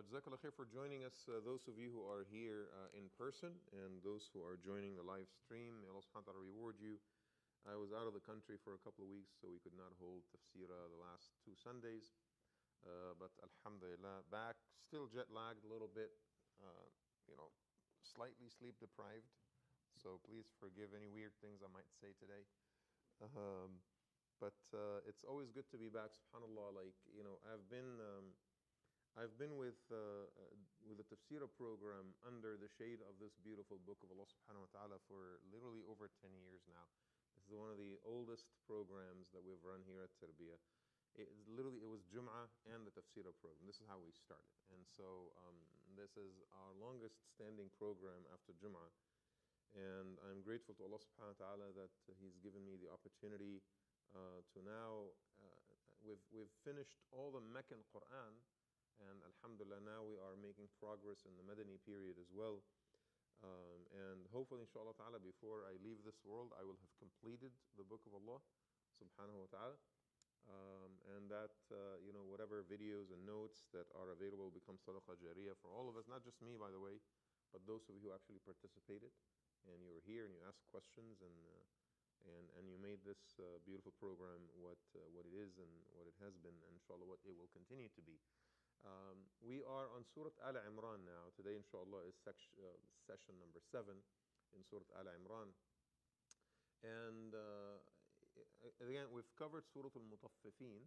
Jazakallah khair for joining us, those of you who are here in person and those who are joining the live stream. May Allah subhanahu wa ta'ala reward you. I was out of the country for a couple of weeks, so we could not hold Tafseerah the last 2 Sundays. But alhamdulillah, back, still jet lagged a little bit, you know, slightly sleep deprived. So please forgive any weird things I might say today. But it's always good to be back, subhanAllah. Like, you know, I've been with the Tafseerah program under the shade of this beautiful book of Allah subhanahu wa ta'ala for literally over 10 years now. This is one of the oldest programs that we've run here at Tarbiyah. It was Jum'ah and the Tafseerah program. This is how we started. And so this is our longest standing program after Jum'ah. And I'm grateful to Allah subhanahu wa ta'ala that He's given me the opportunity to now, we've finished all the Meccan Quran, and alhamdulillah now we are making progress in the Madani period as well. And hopefully inshallah ta'ala before I leave this world I will have completed the book of Allah subhanahu wa ta'ala. And that, you know, whatever videos and notes that are available become sadaqah jariyah for all of us, not just me by the way, but those of you who actually participated and you were here and you asked questions and you made this beautiful program what it is and what it has been, and inshallah what it will continue to be. We are on Surat Al-Imran now. Today inshallah is session number 7 in Surat Al-Imran. And again, we've covered Surat Al-Mutaffifin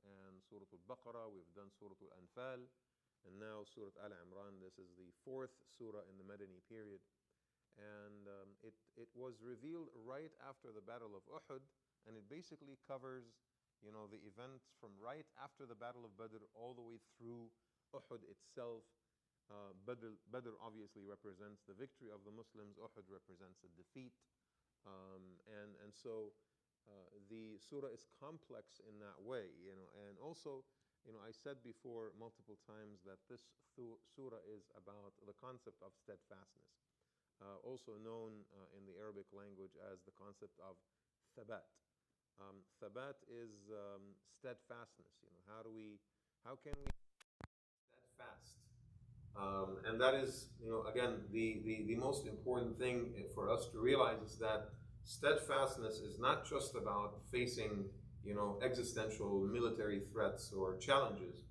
and Surat Al-Baqarah, we've done Surat Al-Anfal, and now Surat Al-Imran. This is the 4th surah in the Madani period. And it was revealed right after the Battle of Uhud, and it basically covers, you know, the events from right after the Battle of Badr all the way through Uhud itself. Badr obviously represents the victory of the Muslims, Uhud represents a defeat. And so the surah is complex in that way, you know. And also, you know, I said before multiple times that this surah is about the concept of steadfastness. Also known in the Arabic language as the concept of thabat. Thabat is steadfastness. You know, how can we be steadfast? And that is, you know, again, the most important thing for us to realize is that steadfastness is not just about facing, you know, existential military threats or challenges.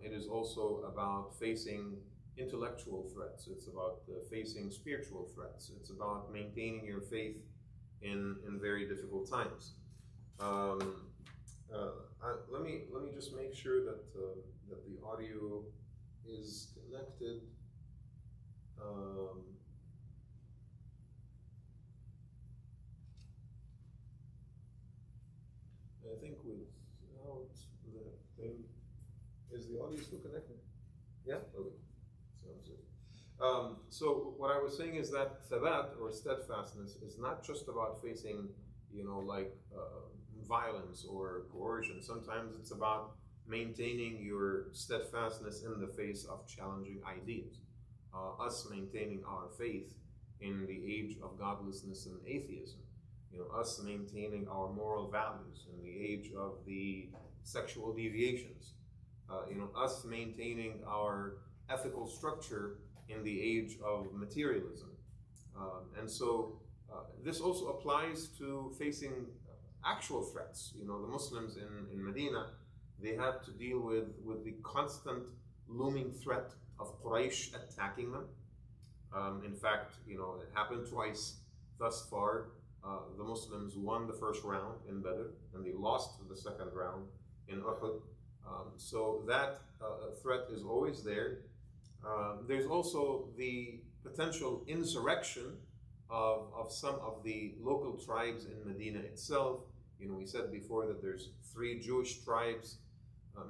It is also about facing intellectual threats. It's about facing spiritual threats. It's about maintaining your faith in very difficult times. Let me just make sure that that the audio is connected. I think without the thing, is the audio still connected? Yeah. Okay. Sounds good. So what I was saying is that thabat, or steadfastness, is not just about facing, you know, like violence or coercion. Sometimes it's about maintaining your steadfastness in the face of challenging ideas. Us maintaining our faith in the age of godlessness and atheism. You know, us maintaining our moral values in the age of the sexual deviations. You know, us maintaining our ethical structure in the age of materialism. And so this also applies to facing actual threats. You know, the Muslims in Medina, they had to deal with the constant looming threat of Quraysh attacking them. In fact, you know, it happened twice thus far. The Muslims won the first round in Badr, and they lost the second round in Uhud. So that threat is always there. There's also the potential insurrection of some of the local tribes in Medina itself. You know, we said before that there's 3 Jewish tribes,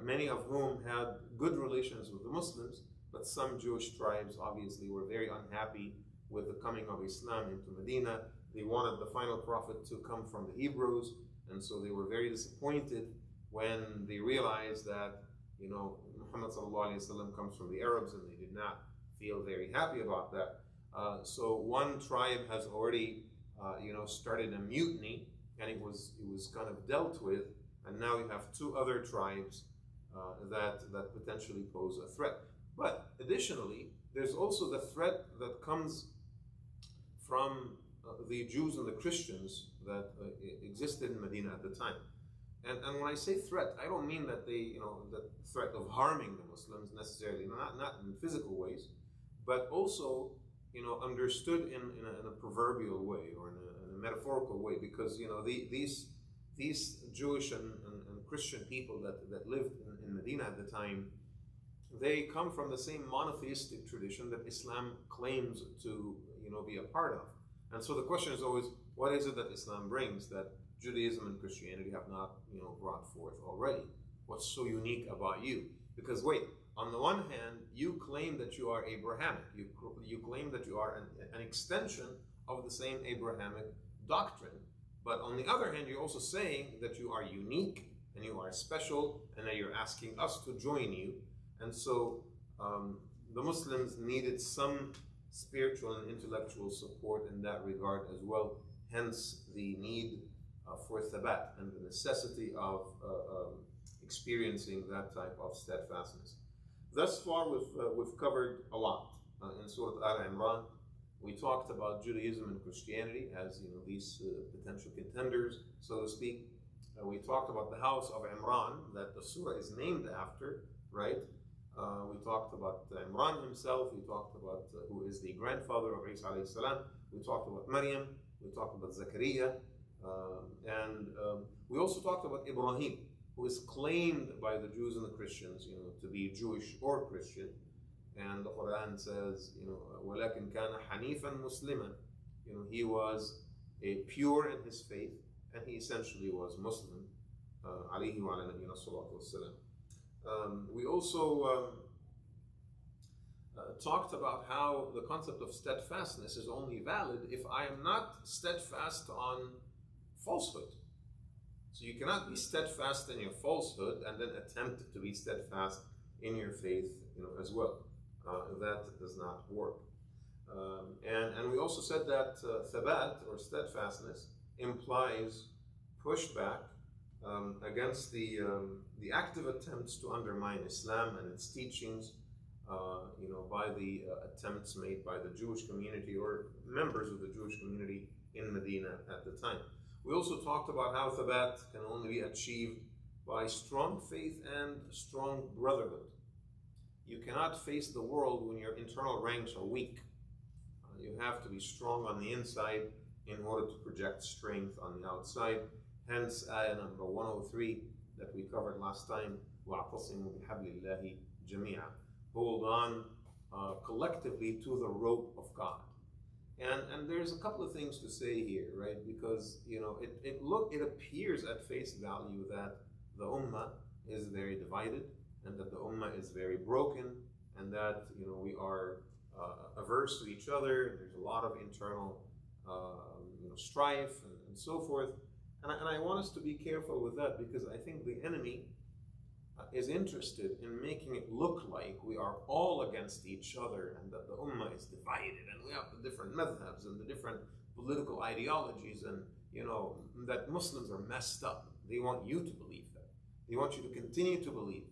many of whom had good relations with the Muslims, but some Jewish tribes obviously were very unhappy with the coming of Islam into Medina. They wanted the final prophet to come from the Hebrews, and so they were very disappointed when they realized that, you know, Muhammad sallallahu alaihi wasallam comes from the Arabs, and they did not feel very happy about that. So one tribe has already, you know, started a mutiny, and it was kind of dealt with, and now we have 2 other tribes that potentially pose a threat. But additionally, there's also the threat that comes from the Jews and the Christians that existed in Medina at the time. And when I say threat, I don't mean that the threat of harming the Muslims necessarily, not in physical ways, but also, understood in a proverbial way or in a metaphorical way, because, these Jewish and Christian people that lived in Medina at the time, they come from the same monotheistic tradition that Islam claims to, be a part of. And so the question is always, what is it that Islam brings that Judaism and Christianity have not, brought forth already? What's so unique about you? Because wait, on the one hand, you claim that you are Abrahamic. You claim that you are an extension of the same Abrahamic doctrine. But on the other hand, you're also saying that you are unique and you are special and that you're asking us to join you. And so the Muslims needed some spiritual and intellectual support in that regard as well. Hence the need for thabat and the necessity of experiencing that type of steadfastness. Thus far, we've covered a lot in Surat Al-Imran. We talked about Judaism and Christianity as these potential contenders, so to speak. We talked about the house of Imran that the surah is named after, right? We talked about Imran himself. We talked about who is the grandfather of Isa alayhi salam. We talked about Maryam. We talked about Zakaria. And we also talked about Ibrahim, who is claimed by the Jews and the Christians, to be Jewish or Christian. And the Quran says, وَلَكِنْ كَانَ حَنِيفًا مُسْلِمًا. He was a pure in his faith, and he essentially was Muslim. عليه وعلى نبينا الصلاة والسلام. We also talked about how the concept of steadfastness is only valid if I am not steadfast on falsehood. So you cannot be steadfast in your falsehood and then attempt to be steadfast in your faith, as well. That does not work. And we also said that thabat or steadfastness implies pushback against the active attempts to undermine Islam and its teachings, by the attempts made by the Jewish community or members of the Jewish community in Medina at the time. We also talked about how thabat can only be achieved by strong faith and strong brotherhood. You cannot face the world when your internal ranks are weak. You have to be strong on the inside in order to project strength on the outside. Hence, ayah number 103 that we covered last time, وَاعْتَصِمُوا بِحَبْلِ اللَّهِ جَمِيعًا. Hold on collectively to the rope of God. And there's a couple of things to say here, right? Because it appears at face value that the ummah is very divided, and that the ummah is very broken, and that we are averse to each other. There's a lot of internal strife and so forth. And I want us to be careful with that, because I think the enemy is interested in making it look like we are all against each other and that the ummah is divided and we have the different madhabs and the different political ideologies, and that Muslims are messed up. They want you to believe that. They want you to continue to believe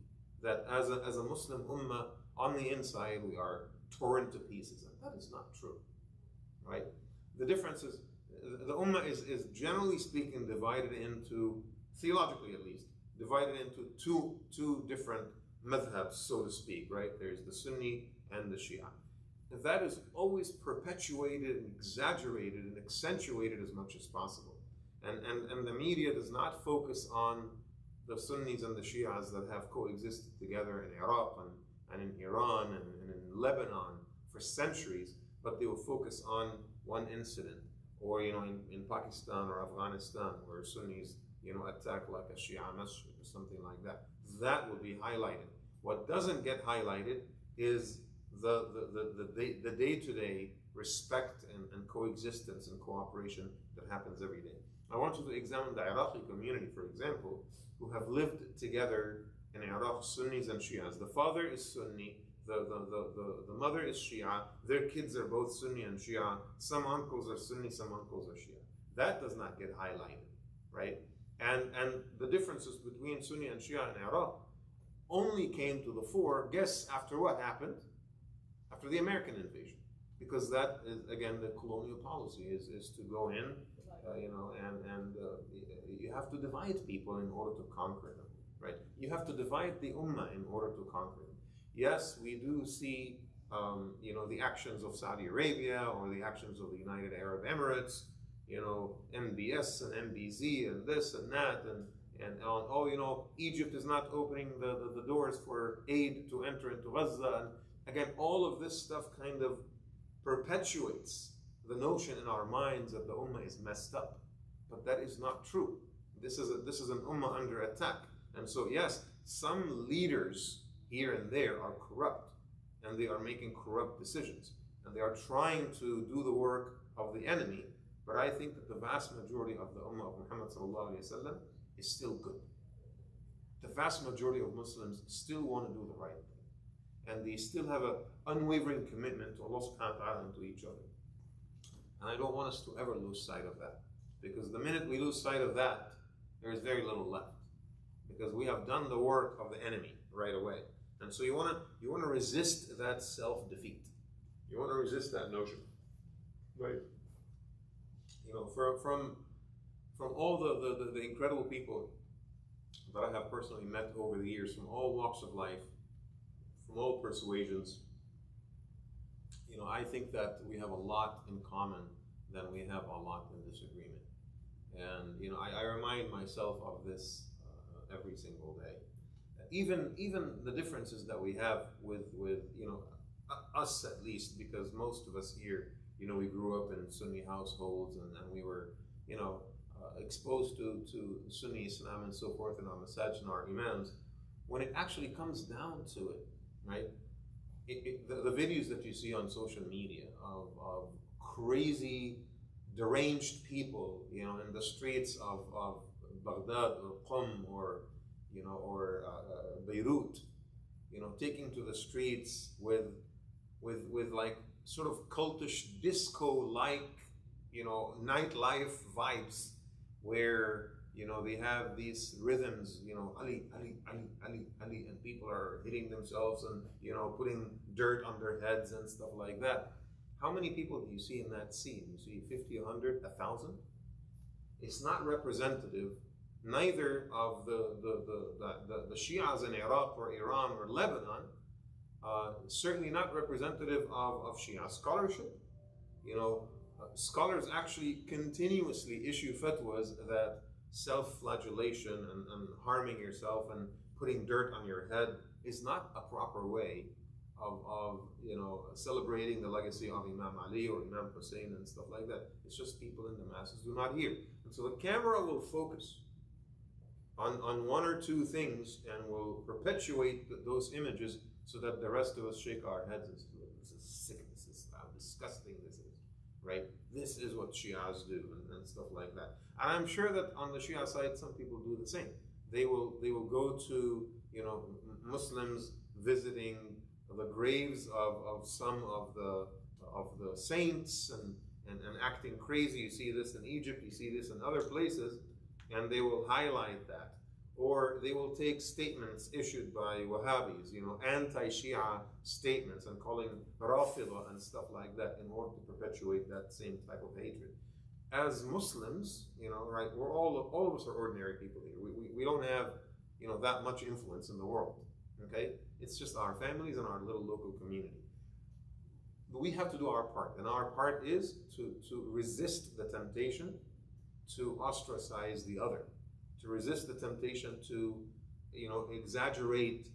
that as a Muslim ummah, on the inside we are torn to pieces, and that is not true, right? The difference is the ummah is generally speaking divided into, theologically at least, divided into two different madhabs, so to speak, right? There's the Sunni and the Shia. And that is always perpetuated and exaggerated and accentuated as much as possible. And the media does not focus on the Sunnis and the Shias that have coexisted together in Iraq and in Iran and in Lebanon for centuries, but they will focus on one incident, or in Pakistan or Afghanistan, where Sunnis attack like a Shia masjid or something like that. That will be highlighted. What doesn't get highlighted is the day-to-day respect and coexistence and cooperation that happens every day. I want you to examine the Iraqi community, for example, who have lived together in Iraq, Sunnis and Shias. The father is Sunni, the mother is Shia, their kids are both Sunni and Shia, some uncles are Sunni, some uncles are Shia. That does not get highlighted, right? And the differences between Sunni and Shia in Iraq only came to the fore, guess after what happened? After the American invasion. Because that is, again, the colonial policy is to go in, and you have to divide people in order to conquer them, right? You have to divide the ummah in order to conquer them. Yes, we do see, the actions of Saudi Arabia or the actions of the United Arab Emirates, MBS and MBZ and this and that, and Egypt is not opening the doors for aid to enter into Gaza. And again, all of this stuff kind of perpetuates the notion in our minds that the ummah is messed up. But that is not true. This is an ummah under attack. And so yes, some leaders here and there are corrupt, and they are making corrupt decisions, and they are trying to do the work of the enemy. But I think that the vast majority of the ummah of Muhammad ﷺ is still good. The vast majority of Muslims still want to do the right thing, and they still have an unwavering commitment to Allah subhanahu wa ta'ala and to each other. And I don't want us to ever lose sight of that, because the minute we lose sight of that, there is very little left, because we have done the work of the enemy right away. And so you want to resist that self-defeat. You want to resist that notion, right? From all the incredible people that I have personally met over the years, from all walks of life, from all persuasions, I think that we have a lot in common than we have a lot in disagreement. And I remind myself of this every single day. Even the differences that we have with us, at least, because most of us here, we grew up in Sunni households, and we were exposed to Sunni Islam and so forth in our masajid and our imams. When it actually comes down to it, right? The videos that you see on social media of crazy, deranged people, in the streets of Baghdad or Qum or Beirut, taking to the streets with like sort of cultish disco-like, nightlife vibes, where they have these rhythms, Ali, Ali, Ali, Ali, Ali, and people are hitting themselves and putting dirt on their heads and stuff like that. How many people do you see in that scene? You see 50, 100, 1,000? It's not representative, neither of the Shias in Iraq or Iran or Lebanon, certainly not representative of Shia scholarship. Scholars actually continuously issue fatwas that self-flagellation and harming yourself and putting dirt on your head is not a proper way of celebrating the legacy of Imam Ali or Imam Hussein and stuff like that. It's just people in the masses do not hear. And so the camera will focus on one or two things and will perpetuate those images so that the rest of us shake our heads and say, this is sickness, this is how disgusting this is, right? This is what Shias do and stuff like that. And I'm sure that on the Shia side, some people do the same. They will go to Muslims visiting the graves of some of the saints and acting crazy. You see this in Egypt, you see this in other places, and they will highlight that. Or they will take statements issued by Wahhabis, anti-Shia statements, and calling Rafida and stuff like that in order to perpetuate that same type of hatred. As Muslims, right, we're all of us are ordinary people here. We don't have, that much influence in the world, okay? It's just our families and our little local community. But we have to do our part, and our part is to resist the temptation to ostracize the other, to resist the temptation to, exaggerate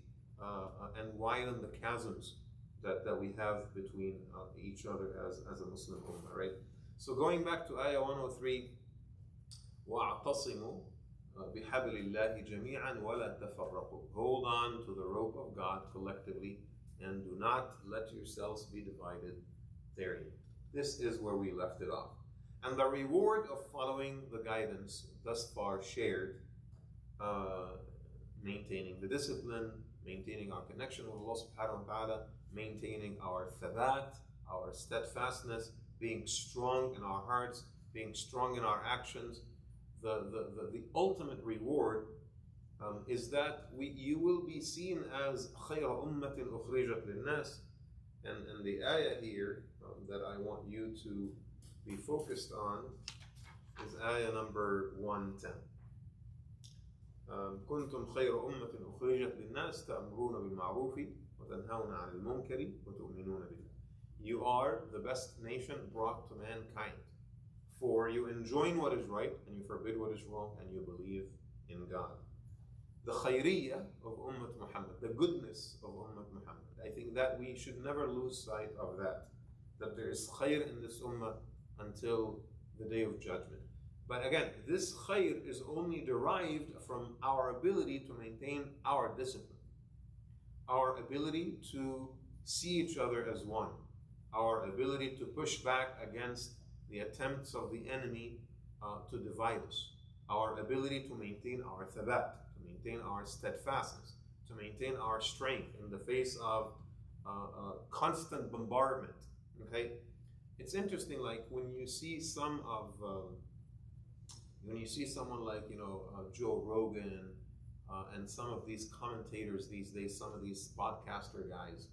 and widen the chasms that we have between each other as a Muslim ummah, right? So going back to ayah 103, وَاعْتَصِمُوا بِحَبْلِ اللَّهِ جَمِيعًا وَلَا تَفَرَّقُوا. Hold on to the rope of God collectively, and do not let yourselves be divided therein. This is where we left it off. And the reward of following the guidance thus far shared, maintaining the discipline, maintaining our connection with Allah subhanahu wa ta'ala, maintaining our thabat, our steadfastness, being strong in our hearts, being strong in our actions. The ultimate reward is that you will be seen as خَيْرَ أُمَّةٍ أُخْرِجَتْ لِلنَّاسِ. And the ayah here that I want you to be focused on is ayah number 110. كنتم خير أمة أخرجت للناس تأمرون بالمعروف وتنهون عن المنكر وتؤمنون بالله. You are the best nation brought to mankind, for you enjoin what is right and you forbid what is wrong and you believe in God. The khayriyah of Ummah Muhammad, the goodness of Ummah Muhammad. I think that we should never lose sight of that there is khayr in this ummah until the day of judgment. But again, this khayr is only derived from our ability to maintain our discipline, our ability to see each other as one, our ability to push back against the attempts of the enemy to divide us, our ability to maintain our thabat, to maintain our steadfastness, to maintain our strength in the face of constant bombardment. Okay, it's interesting. Like when you see some of when you see someone like Joe Rogan and some of these commentators these days, some of these podcaster guys,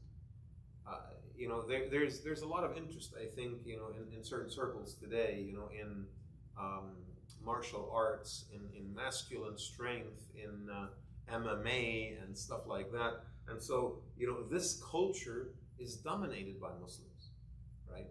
there's a lot of interest, I think, in certain circles today, in martial arts, in masculine strength, in MMA and stuff like that. And so, this culture is dominated by Muslims, right?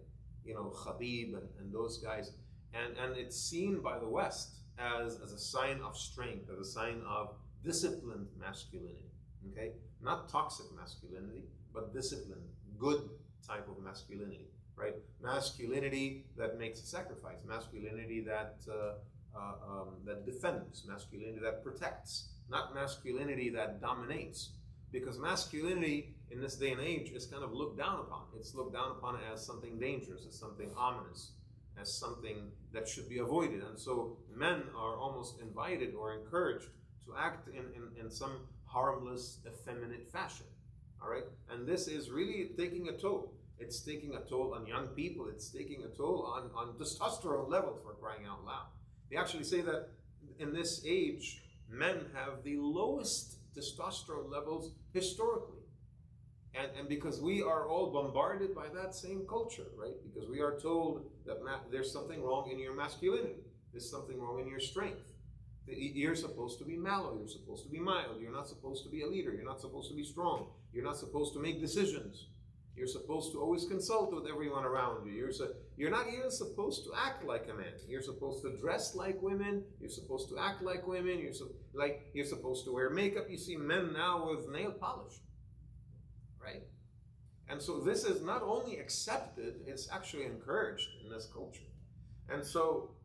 Khabib and those guys. And it's seen by the West as a sign of strength, as a sign of disciplined masculinity, okay? Not toxic masculinity, but disciplined, good type of masculinity, right? Masculinity that makes a sacrifice, masculinity that defends, masculinity that protects, not masculinity that dominates. Because masculinity in this day and age is kind of looked down upon. It's looked down upon as something dangerous, as something ominous, as something that should be avoided. And so men are almost invited or encouraged to act in some harmless, effeminate fashion. All right? And this is really taking a toll. It's taking a toll on young people. It's taking a toll on testosterone levels, for crying out loud. They actually say that in this age, men have the lowest testosterone levels historically. And because we are all bombarded by that same culture, right? Because we are told that there's something wrong in your masculinity. There's something wrong in your strength. You're supposed to be mellow. You're supposed to be mild. You're not supposed to be a leader. You're not supposed to be strong. You're not supposed to make decisions. You're supposed to always consult with everyone around you. You're not even supposed to act like a man. You're supposed to dress like women. You're supposed to act like women. You're supposed to wear makeup. You see men now with nail polish, right? And so this is not only accepted, it's actually encouraged in this culture. And so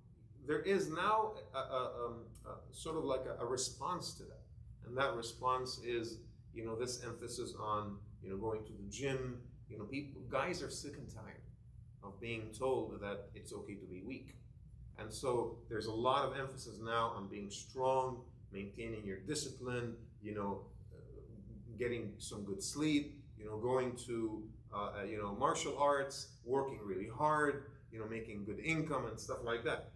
there is now sort of like a response to that. And that response is, this emphasis on, going to the gym. Guys are sick and tired of being told that it's okay to be weak. And so there's a lot of emphasis now on being strong, maintaining your discipline, getting some good sleep, going to, martial arts, working really hard, making good income and stuff like that.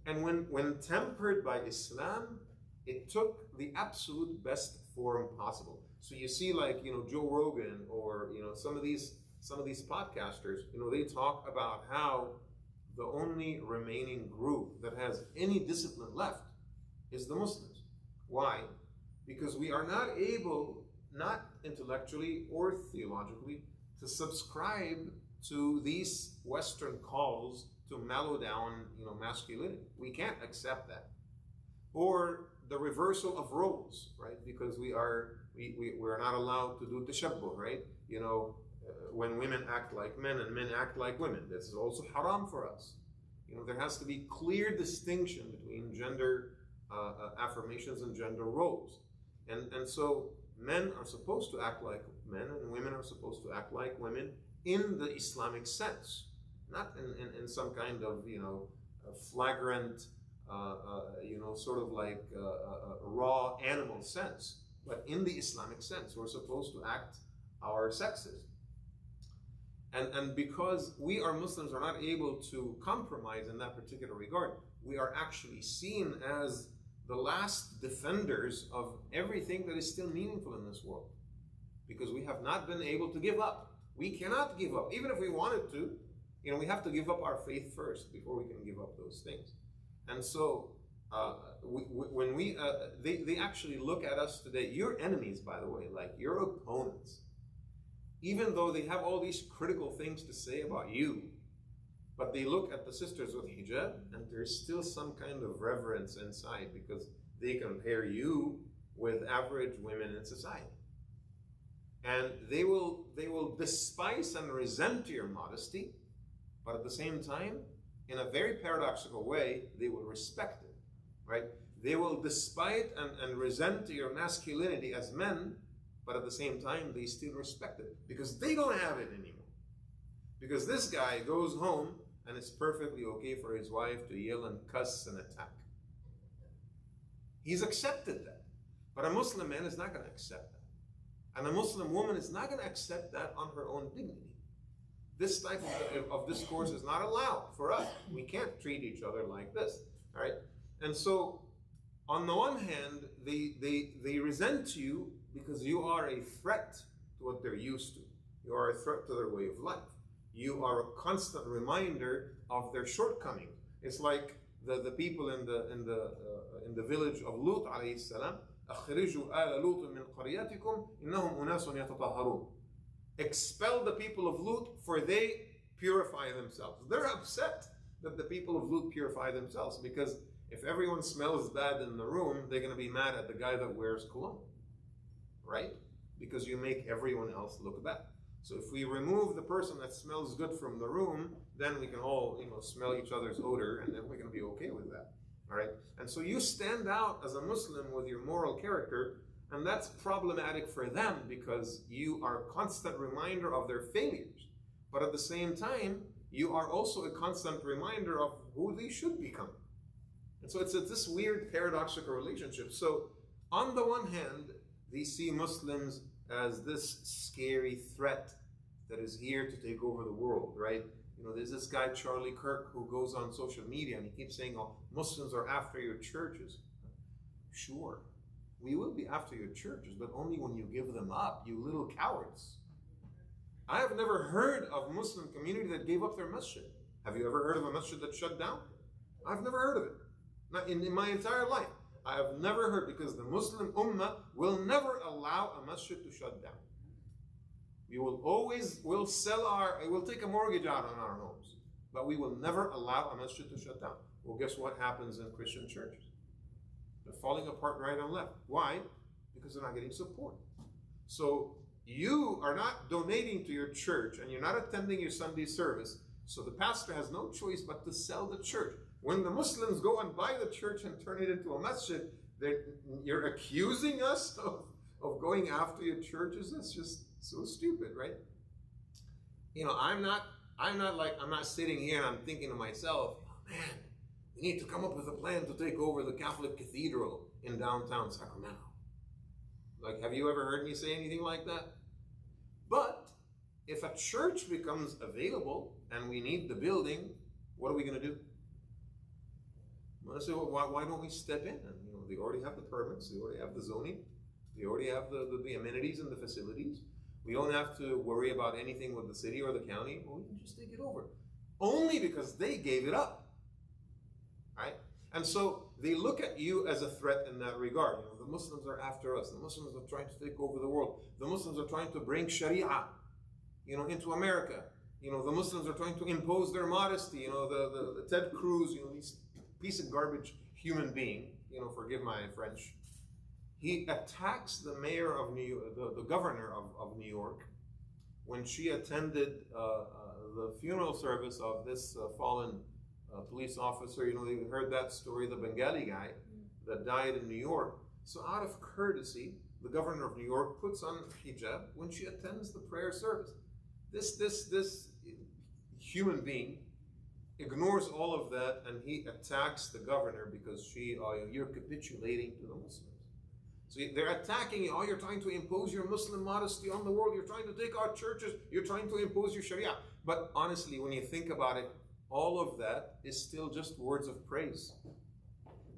And when tempered by Islam, it took the absolute best form possible. So you see, like, Joe Rogan or, some of these podcasters, they talk about how the only remaining group that has any discipline left is the Muslims. Why? Because we are not able, not intellectually or theologically, to subscribe to these Western calls to mellow down, masculinity. We can't accept that. Or the reversal of roles, right? Because we're not allowed to do tashabbuh, right? When women act like men and men act like women, this is also haram for us. There has to be clear distinction between gender affirmations and gender roles. And so men are supposed to act like men and women are supposed to act like women in the Islamic sense, not in some kind of, flagrant, sort of like raw animal sense, but in the Islamic sense. We're supposed to act our sexes. And because we Muslims are not able to compromise in that particular regard, we are actually seen as the last defenders of everything that is still meaningful in this world. Because we have not been able to give up. We cannot give up. Even if we wanted to, we have to give up our faith first before we can give up those things. And so, they actually look at us today, your enemies, by the way, like your opponents, even though they have all these critical things to say about you, but they look at the sisters with hijab and there's still some kind of reverence inside because they compare you with average women in society. And they will despise and resent your modesty, but at the same time, in a very paradoxical way, they will respect it, right? They will despise and resent your masculinity as men, but at the same time, they still respect it because they don't have it anymore. Because this guy goes home and it's perfectly okay for his wife to yell and cuss and attack. He's accepted that. But a Muslim man is not going to accept that. And a Muslim woman is not going to accept that on her own dignity. This type of discourse is not allowed for us. We can't treat each other like this, all right? And so, on the one hand, they resent you because you are a threat to what they're used to. You are a threat to their way of life. You are a constant reminder of their shortcomings. It's like the people in the village of Lut alayhi salam. أخرجوا آل لوط من قريتكم إنهم أناس يتطهرون. Expel the people of Lut, for they purify themselves. They're upset that the people of Lut purify themselves, because if everyone smells bad in the room, they're going to be mad at the guy that wears cologne, right? Because you make everyone else look bad. So if we remove the person that smells good from the room, then we can all, smell each other's odor, and then we're going to be okay with that. All right? And so you stand out as a Muslim with your moral character, and that's problematic for them because you are a constant reminder of their failures. But at the same time, you are also a constant reminder of who they should become. And so it's this weird paradoxical relationship. So on the one hand, they see Muslims as this scary threat that is here to take over the world, right? There's this guy, Charlie Kirk, who goes on social media and he keeps saying, oh, Muslims are after your churches. Sure, we will be after your churches, but only when you give them up, you little cowards. I have never heard of a Muslim community that gave up their masjid. Have you ever heard of a masjid that shut down? I've never heard of it. Not in my entire life. I have never heard, because the Muslim Ummah will never allow a masjid to shut down. We will always, we'll take a mortgage out on our homes, but we will never allow a masjid to shut down. Well, guess what happens in Christian churches? They're falling apart right and left. Why? Because they're not getting support. So you are not donating to your church and you're not attending your Sunday service, so the pastor has no choice but to sell the church. When the Muslims go and buy the church and turn it into a masjid, you're accusing us of going after your churches? That's just so stupid, right? I'm not sitting here and I'm thinking to myself, oh, man, we need to come up with a plan to take over the Catholic Cathedral in downtown Sacramento. Like, have you ever heard me say anything like that? But if a church becomes available and we need the building, what are we going to do? Well, I say, well, why don't we step in? And they already have the permits, they already have the zoning, they already have the amenities and the facilities. We don't have to worry about anything with the city or the county. Well, we can just take it over. Only because they gave it up, right? And so they look at you as a threat in that regard. The Muslims are after us. The Muslims are trying to take over the world. The Muslims are trying to bring Sharia, into America. The Muslims are trying to impose their modesty. The Ted Cruz, this piece of garbage human being, forgive my French. He attacks the mayor of New York, the governor of New York, when she attended the funeral service of this fallen police officer. They heard that story, the Bengali guy that died in New York. So out of courtesy, the governor of New York puts on hijab when she attends the prayer service. This human being ignores all of that, and he attacks the governor because you're capitulating to the Muslims. So they're attacking you. Oh, you're trying to impose your Muslim modesty on the world. You're trying to take our churches. You're trying to impose your Sharia. But honestly, when you think about it, all of that is still just words of praise.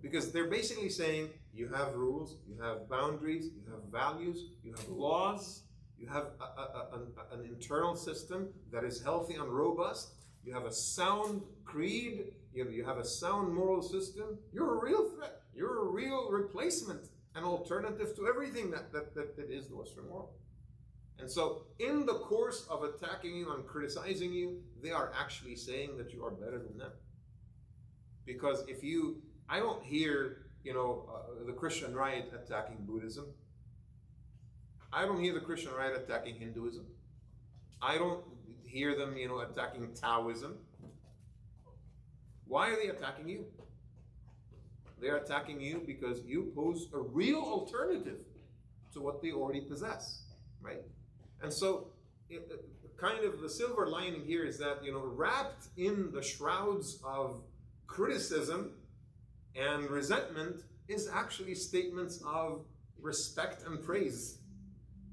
Because they're basically saying you have rules, you have boundaries, you have values, you have laws, you have an internal system that is healthy and robust, you have a sound creed, you have a sound moral system. You're a real threat. You're a real replacement, an alternative to everything that is the Western world. And so in the course of attacking you and criticizing you, they are actually saying that you are better than them. Because I don't hear, the Christian right attacking Buddhism. I don't hear the Christian right attacking Hinduism. I don't hear them, attacking Taoism. Why are they attacking you? They're attacking you because you pose a real alternative to what they already possess, right? And so, kind of the silver lining here is that, wrapped in the shrouds of criticism and resentment is actually statements of respect and praise.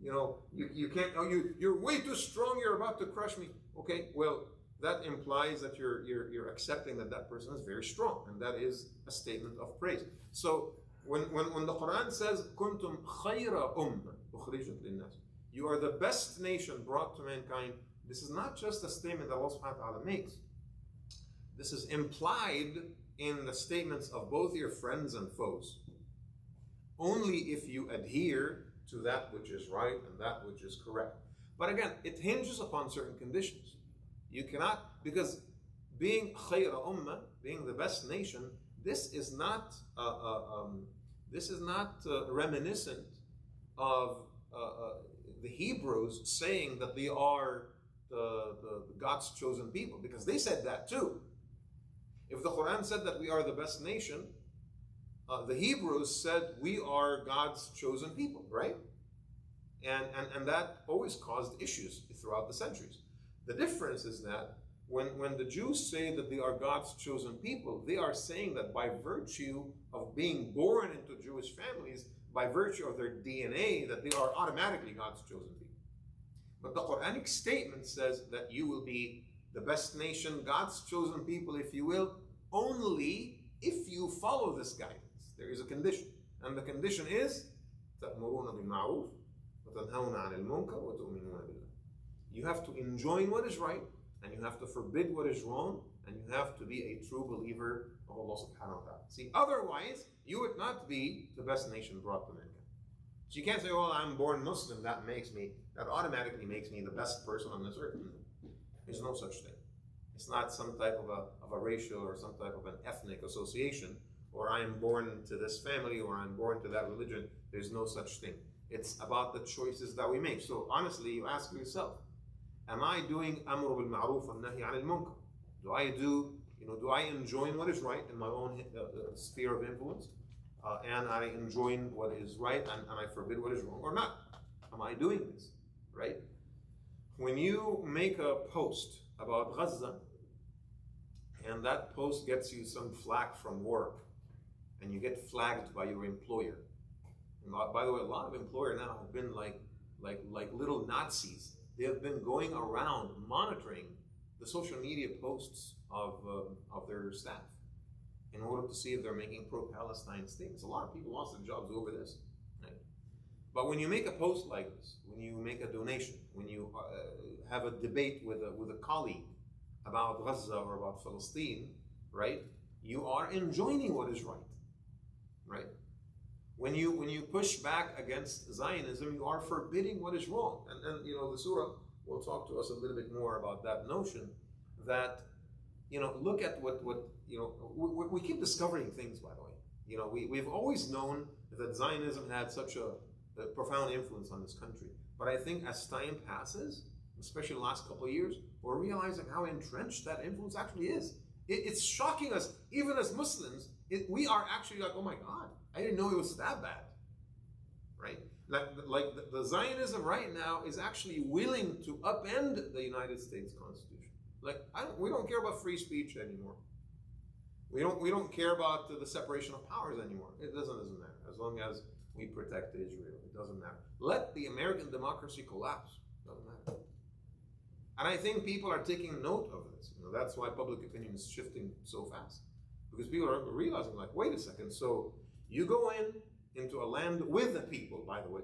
You can't, you're way too strong, you're about to crush me. Okay, well, that implies that you're accepting that person is very strong, and that is a statement of praise. So when the Quran says, "Kuntum khayra ummah ukhrijat linnas," you are the best nation brought to mankind, this is not just a statement that Allah subhanahu wa ta'ala makes. This is implied in the statements of both your friends and foes. Only if you adhere to that which is right and that which is correct. But again, it hinges upon certain conditions. You cannot, because being khayra ummah, being the best nation, this is not reminiscent of the Hebrews saying that they are the God's chosen people, because they said that too. If the Quran said that we are the best nation, the Hebrews said we are God's chosen people, right? And that always caused issues throughout the centuries. The difference is that when the Jews say that they are God's chosen people, they are saying that by virtue of being born into Jewish families, by virtue of their DNA, that they are automatically God's chosen people. But the Quranic statement says that you will be the best nation, God's chosen people, if you will, only if you follow this guidance. There is a condition. And the condition is تَأْمُرُونَ بِالْمَعْرُوفِ وَتَنْهَوْنَ عَنِ الْمُنكَرِ وَتُؤْمِنُونَ بِاللَّهِ. You have to enjoin what is right, and you have to forbid what is wrong, and you have to be a true believer of Allah subhanahu wa ta'ala. See, otherwise, you would not be the best nation brought to mankind. So you can't say, well, I'm born Muslim, that automatically makes me the best person on this earth. There's no such thing. It's not some type of a racial or some type of an ethnic association, or I am born to this family, or I'm born to that religion. There's no such thing. It's about the choices that we make. So honestly, you ask yourself, am I doing amr bil ma'ruf and nahi anil munkar? Do I enjoin what is right in my own sphere of influence? And I enjoin what is right and I forbid what is wrong, or not? Am I doing this, right? When you make a post about Gaza, and that post gets you some flack from work, and you get flagged by your employer. And by the way, a lot of employers now have been like little Nazis. They have been going around monitoring the social media posts of their staff in order to see if they're making pro-Palestine statements. A lot of people lost their jobs over this. Right? But when you make a post like this, when you make a donation, when you have a debate with a colleague about Gaza or about Palestine, right? You are enjoining what is right, right? When you push back against Zionism, you are forbidding what is wrong. And the surah will talk to us a little bit more about that notion that, look at what we keep discovering things, by the way. We've always known that Zionism had such a profound influence on this country. But I think as time passes, especially the last couple of years, we're realizing how entrenched that influence actually is. It's shocking us, even as Muslims. We are actually like, oh my God, I didn't know it was that bad, right? Like the Zionism right now is actually willing to upend the United States Constitution. We don't care about free speech anymore. We don't care about the separation of powers anymore. It doesn't matter. As long as we protect Israel, it doesn't matter. Let the American democracy collapse. It doesn't matter. And I think people are taking note of this. That's why public opinion is shifting so fast. Because people are realizing, like, wait a second, so you go into a land with the people, by the way.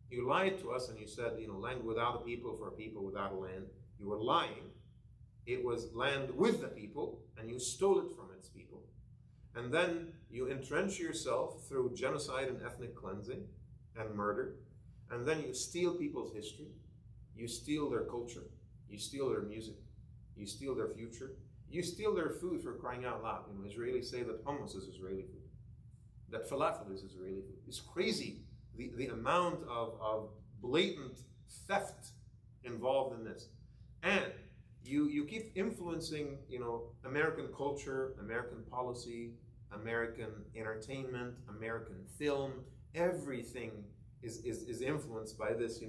You lied to us and you said, land without a people for a people without a land. You were lying. It was land with the people, and you stole it from its people. And then you entrench yourself through genocide and ethnic cleansing and murder. And then you steal people's history. You steal their culture. You steal their music. You steal their future. You steal their food, for crying out loud. Israelis say that hummus is Israeli food, that falafel is Israeli food. It's crazy, the amount of blatant theft involved in this. And you keep influencing, American culture, American policy, American entertainment, American film. Everything is influenced by this.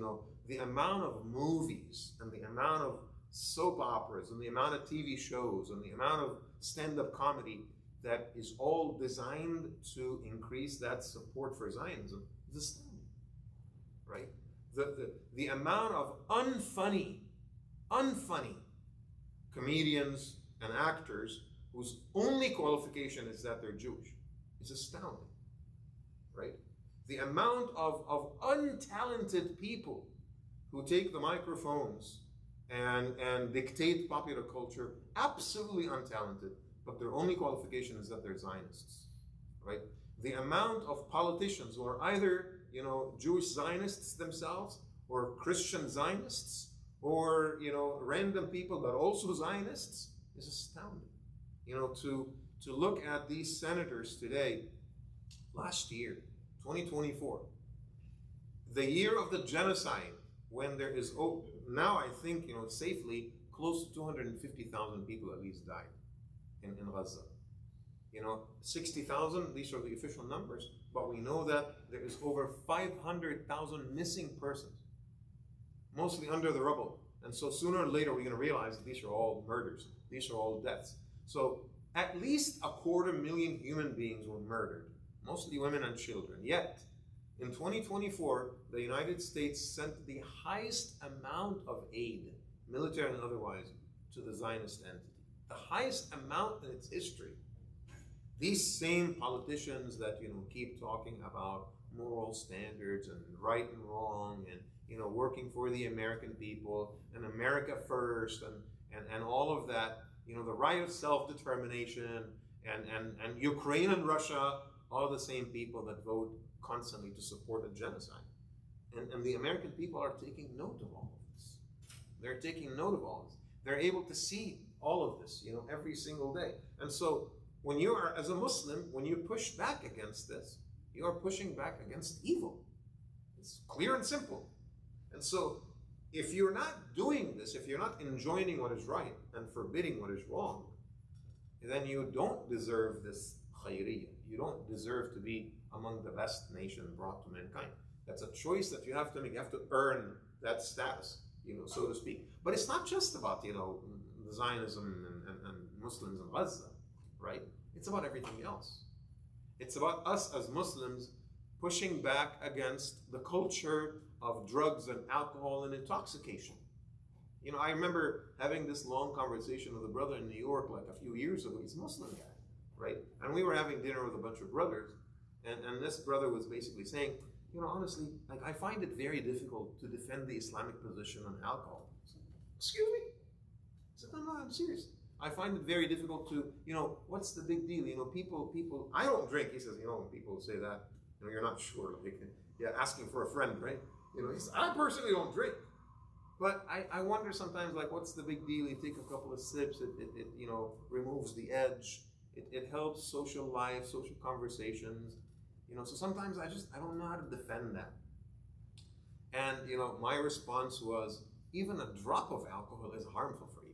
The amount of movies and the amount of soap operas and the amount of TV shows and the amount of stand-up comedy that is all designed to increase that support for Zionism is astounding, right? The amount of unfunny comedians and actors whose only qualification is that they're Jewish is astounding, right? The amount of untalented people who take the microphones and dictate popular culture, absolutely untalented, but their only qualification is that they're Zionists, right? The amount of politicians who are either, Jewish Zionists themselves, or Christian Zionists, or, random people that are also Zionists, is astounding. To look at these senators today, last year, 2024, the year of the genocide, when there is, now I think, safely, close to 250,000 people at least died in Gaza. 60,000, these are the official numbers, but we know that there is over 500,000 missing persons, mostly under the rubble. And so sooner or later, we're going to realize that these are all murders. These are all deaths. So at least 250,000 human beings were murdered, mostly women and children. Yet, in 2024, the United States sent the highest amount of aid, military and otherwise, to the Zionist entity. The highest amount in its history. These same politicians that keep talking about moral standards and right and wrong and working for the American people and America first and all of that, the right of self-determination and Ukraine and Russia, all the same people that vote constantly to support a genocide. And the American people are taking note of all of this. They're taking note of all this. They're able to see all of this, every single day. And so when you are, as a Muslim, when you push back against this, you are pushing back against evil. It's clear and simple. And so if you're not doing this, if you're not enjoining what is right and forbidding what is wrong, then you don't deserve this khayriyah. You don't deserve to be among the best nation brought to mankind. That's a choice that you have to make. You have to earn that status, so to speak. But it's not just about, Zionism and Muslims in Gaza, right? It's about everything else. It's about us as Muslims pushing back against the culture of drugs and alcohol and intoxication. I remember having this long conversation with a brother in New York like a few years ago. He's a Muslim guy, right? And we were having dinner with a bunch of brothers, and this brother was basically saying, honestly, like, I find it very difficult to defend the Islamic position on alcohol. I said, excuse me? I said, no, I'm serious. I find it very difficult to, what's the big deal? People, I don't drink. He says, when people say that, you're not sure. Like, yeah, asking for a friend, right? He says, I personally don't drink. But I wonder sometimes, like, what's the big deal? You take a couple of sips, it removes the edge. It helps social life, social conversations. So sometimes I don't know how to defend that. And, my response was, even a drop of alcohol is harmful for you.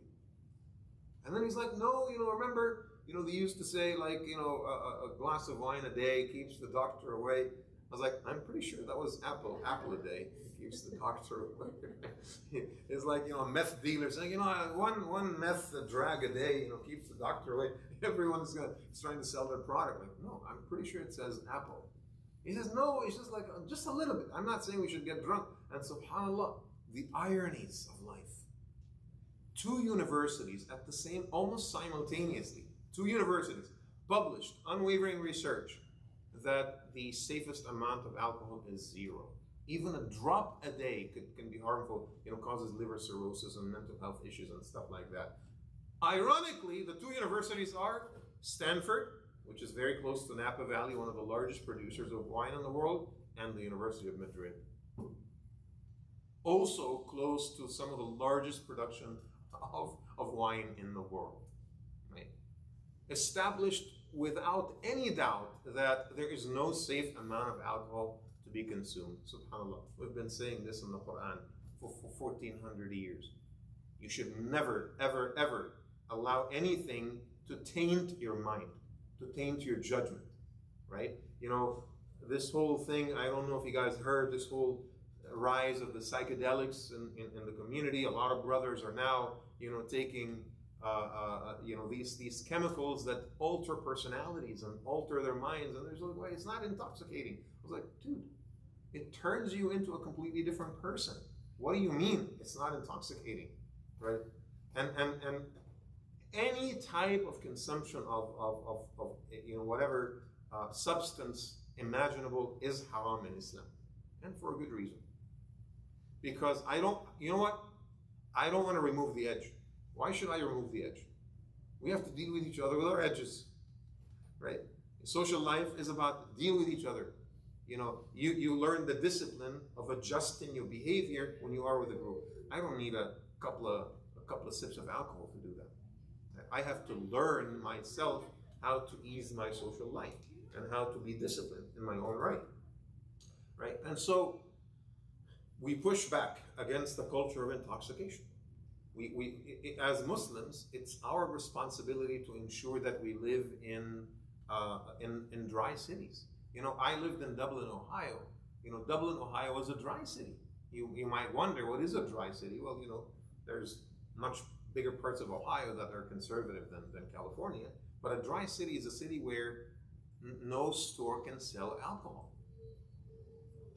And then he's like, no, remember, they used to say, like, a glass of wine a day keeps the doctor away. I was like, I'm pretty sure that was apple a day keeps the doctor away. It's like, a meth dealer saying, one meth drag a day, keeps the doctor away. Everyone's trying to sell their product. Like, no, I'm pretty sure it says apple. He says, no, it's just like, just a little bit. I'm not saying we should get drunk. And subhanAllah, the ironies of life. 2 universities at the same, almost simultaneously, 2 universities, published, unwavering research that the safest amount of alcohol is 0. Even a drop a day can be harmful, causes liver cirrhosis and mental health issues and stuff like that. Ironically, the two universities are Stanford, which is very close to Napa Valley, one of the largest producers of wine in the world, and the University of Madrid. Also close to some of the largest production of wine in the world. Right? Established without any doubt that there is no safe amount of alcohol to be consumed. SubhanAllah. We've been saying this in the Quran for 1400 years. You should never, ever, ever allow anything to taint your mind, to taint your judgment, right? This whole thing, I don't know if you guys heard, this whole rise of the psychedelics in the community. A lot of brothers are now, taking these chemicals that alter personalities and alter their minds, and there's no way, it's not intoxicating. I was like, dude, it turns you into a completely different person. What do you mean it's not intoxicating, right? And any type of consumption of whatever substance imaginable is haram in Islam, and for a good reason. Because I don't want to remove the edge. Why should I remove the edge? We have to deal with each other with our edges, right? Social life is about deal with each other. You learn the discipline of adjusting your behavior when you are with a group. I don't need a couple of sips of alcohol to do that. I have to learn myself how to ease my social life and how to be disciplined in my own right. Right? And so we push back against the culture of intoxication. As Muslims, it's our responsibility to ensure that we live in dry cities. I lived in Dublin, Ohio. Dublin, Ohio is a dry city. You might wonder, what is a dry city? Well, there's much bigger parts of Ohio that are conservative than California. But a dry city is a city where no store can sell alcohol.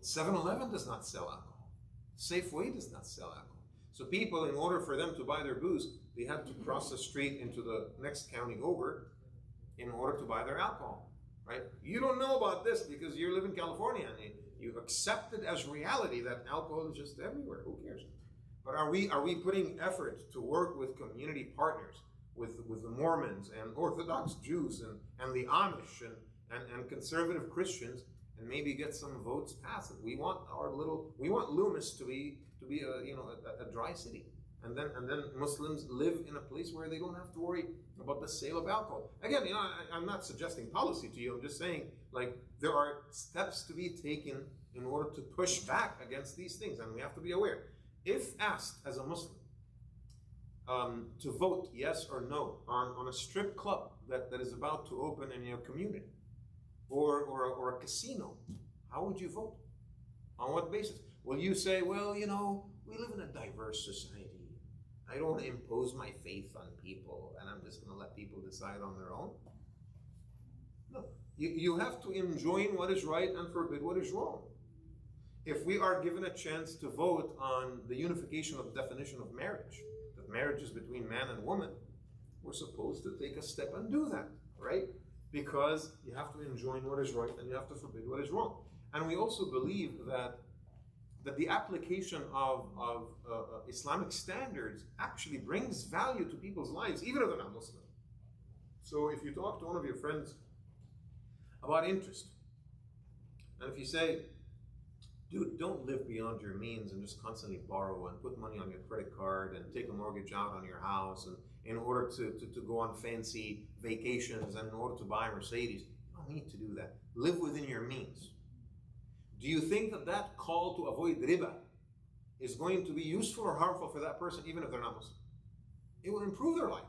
7-Eleven does not sell alcohol. Safeway does not sell alcohol. So people, in order for them to buy their booze, they have to cross the street into the next county over in order to buy their alcohol. Right? You don't know about this because you live in California and you accept it as reality that alcohol is just everywhere. Who cares? But are we putting effort to work with community partners, with the Mormons and Orthodox Jews and the Amish and conservative Christians, and maybe get some votes passed? We want Loomis to be a dry city, and then Muslims live in a place where they don't have to worry about the sale of alcohol. Again, I'm not suggesting policy to you. I'm just saying, like, there are steps to be taken in order to push back against these things, and we have to be aware. If asked as a Muslim to vote yes or no on a strip club that is about to open in your community, or a casino, how would you vote? On what basis? Will you say, well, we live in a diverse society. I don't want to impose my faith on people, and I'm just going to let people decide on their own? No. You have to enjoin what is right and forbid what is wrong. If we are given a chance to vote on the unification of the definition of marriage, that marriage is between man and woman, we're supposed to take a step and do that, right? Because you have to enjoin what is right and you have to forbid what is wrong. And we also believe that the application of Islamic standards actually brings value to people's lives, even if they're not Muslim. So if you talk to one of your friends about interest, and if you say, dude, don't live beyond your means and just constantly borrow and put money on your credit card and take a mortgage out on your house and in order to go on fancy vacations and in order to buy a Mercedes, you don't need to do that. Live within your means. Do you think that call to avoid riba is going to be useful or harmful for that person, even if they're not Muslim? It will improve their life.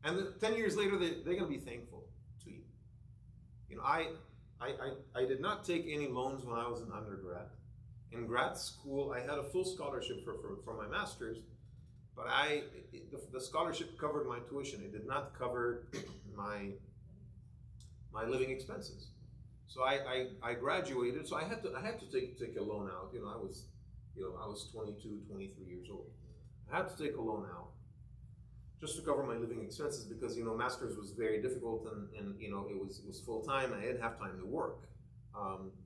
And then 10 years later, they're going to be thankful to you. I did not take any loans when I was an undergrad. In grad school, I had a full scholarship for my master's, but the scholarship covered my tuition. It did not cover my living expenses. So I graduated. So I had to take a loan out. I was 22, 23 years old. I had to take a loan out. just to cover my living expenses, because master's was very difficult, and it was full time. I didn't have time to work,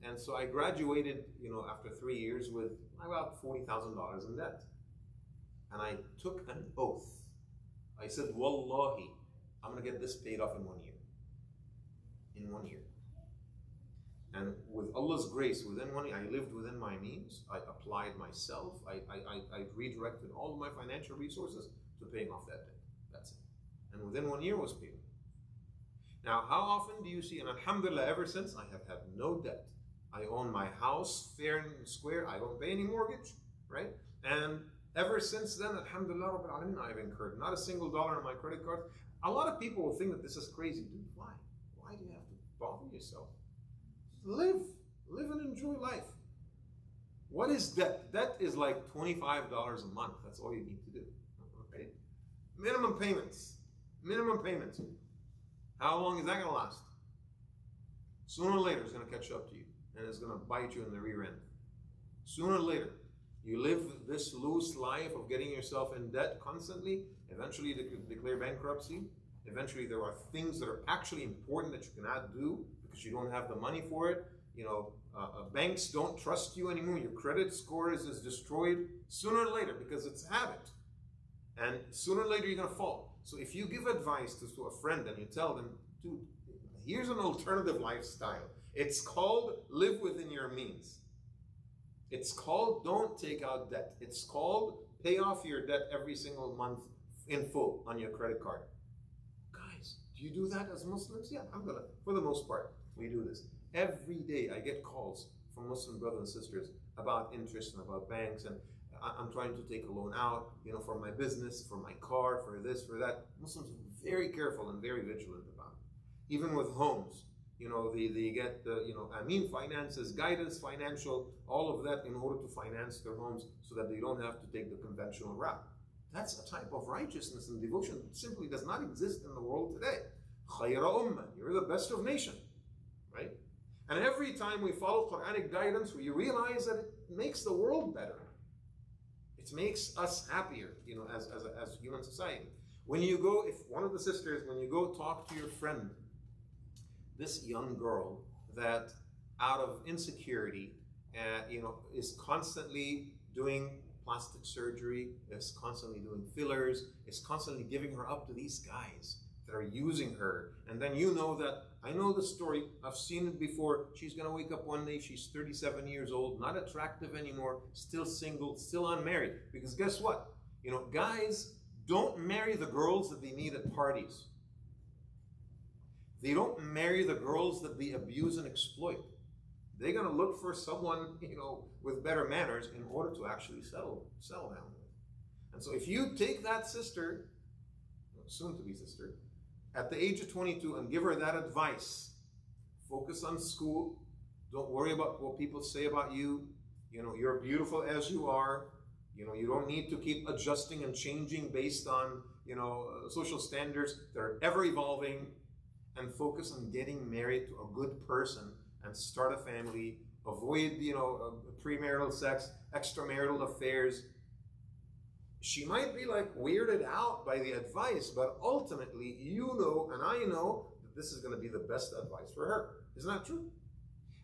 and so I graduated after 3 years with about $40,000 in debt, and I took an oath. I said, Wallahi, I'm gonna get this paid off in 1 year. In 1 year. And with Allah's grace, within 1 year, I lived within my means. I applied myself. I redirected all of my financial resources to paying off that debt. That's it. And within 1 year was paid. Now, how often do you see, and alhamdulillah, ever since, I have had no debt. I own my house fair and square. I don't pay any mortgage, right? And ever since then, alhamdulillah, Rabbil Alameen, I've incurred not a single dollar on my credit card. A lot of people will think that this is crazy. Dude, why? Why do you have to bother yourself? Live and enjoy life. What is debt? Debt is like $25 a month. That's all you need to do. Okay? Minimum payments. How long is that going to last? Sooner or later, it's going to catch up to you, and it's going to bite you in the rear end. Sooner or later, you live this loose life of getting yourself in debt constantly. Eventually, you declare bankruptcy. Eventually, there are things that are actually important that you cannot do because you don't have the money for it. Banks don't trust you anymore. Your credit score is destroyed sooner or later because it's a habit. And sooner or later, you're going to fall. So if you give advice to a friend and you tell them, dude, here's an alternative lifestyle. It's called live within your means. It's called don't take out debt. It's called pay off your debt every single month in full on your credit card. Guys, do you do that as Muslims? Yeah, for the most part, we do this. Every day I get calls from Muslim brothers and sisters about interest and about banks, and I'm trying to take a loan out, for my business, for my car, for this, for that. Muslims are very careful and very vigilant about it. Even with homes, they get the, Amin finances, guidance, financial, all of that in order to finance their homes so that they don't have to take the conventional route. That's a type of righteousness and devotion that simply does not exist in the world today. Khayra ummah, you're the best of nation, right? And every time we follow Quranic guidance, we realize that it makes the world better. It makes us happier, as human society. When you go, if one of the sisters, when you go talk to your friend, this young girl that out of insecurity, is constantly doing plastic surgery, is constantly doing fillers, is constantly giving her up to these guys that are using her. And then that, I know the story, I've seen it before. She's going to wake up one day, she's 37 years old, not attractive anymore, still single, still unmarried. Because guess what? Guys don't marry the girls that they meet at parties. They don't marry the girls that they abuse and exploit. They're going to look for someone, with better manners in order to actually settle down with. And so if you take that sister, soon to be sister, at the age of 22 and give her that advice, focus on school, don't worry about what people say about you, you're beautiful as you are, you don't need to keep adjusting and changing based on, social standards that are ever evolving, and focus on getting married to a good person and start a family, avoid, premarital sex, extramarital affairs. She might be weirded out by the advice, but ultimately and I know that this is going to be the best advice for her. Isn't that true?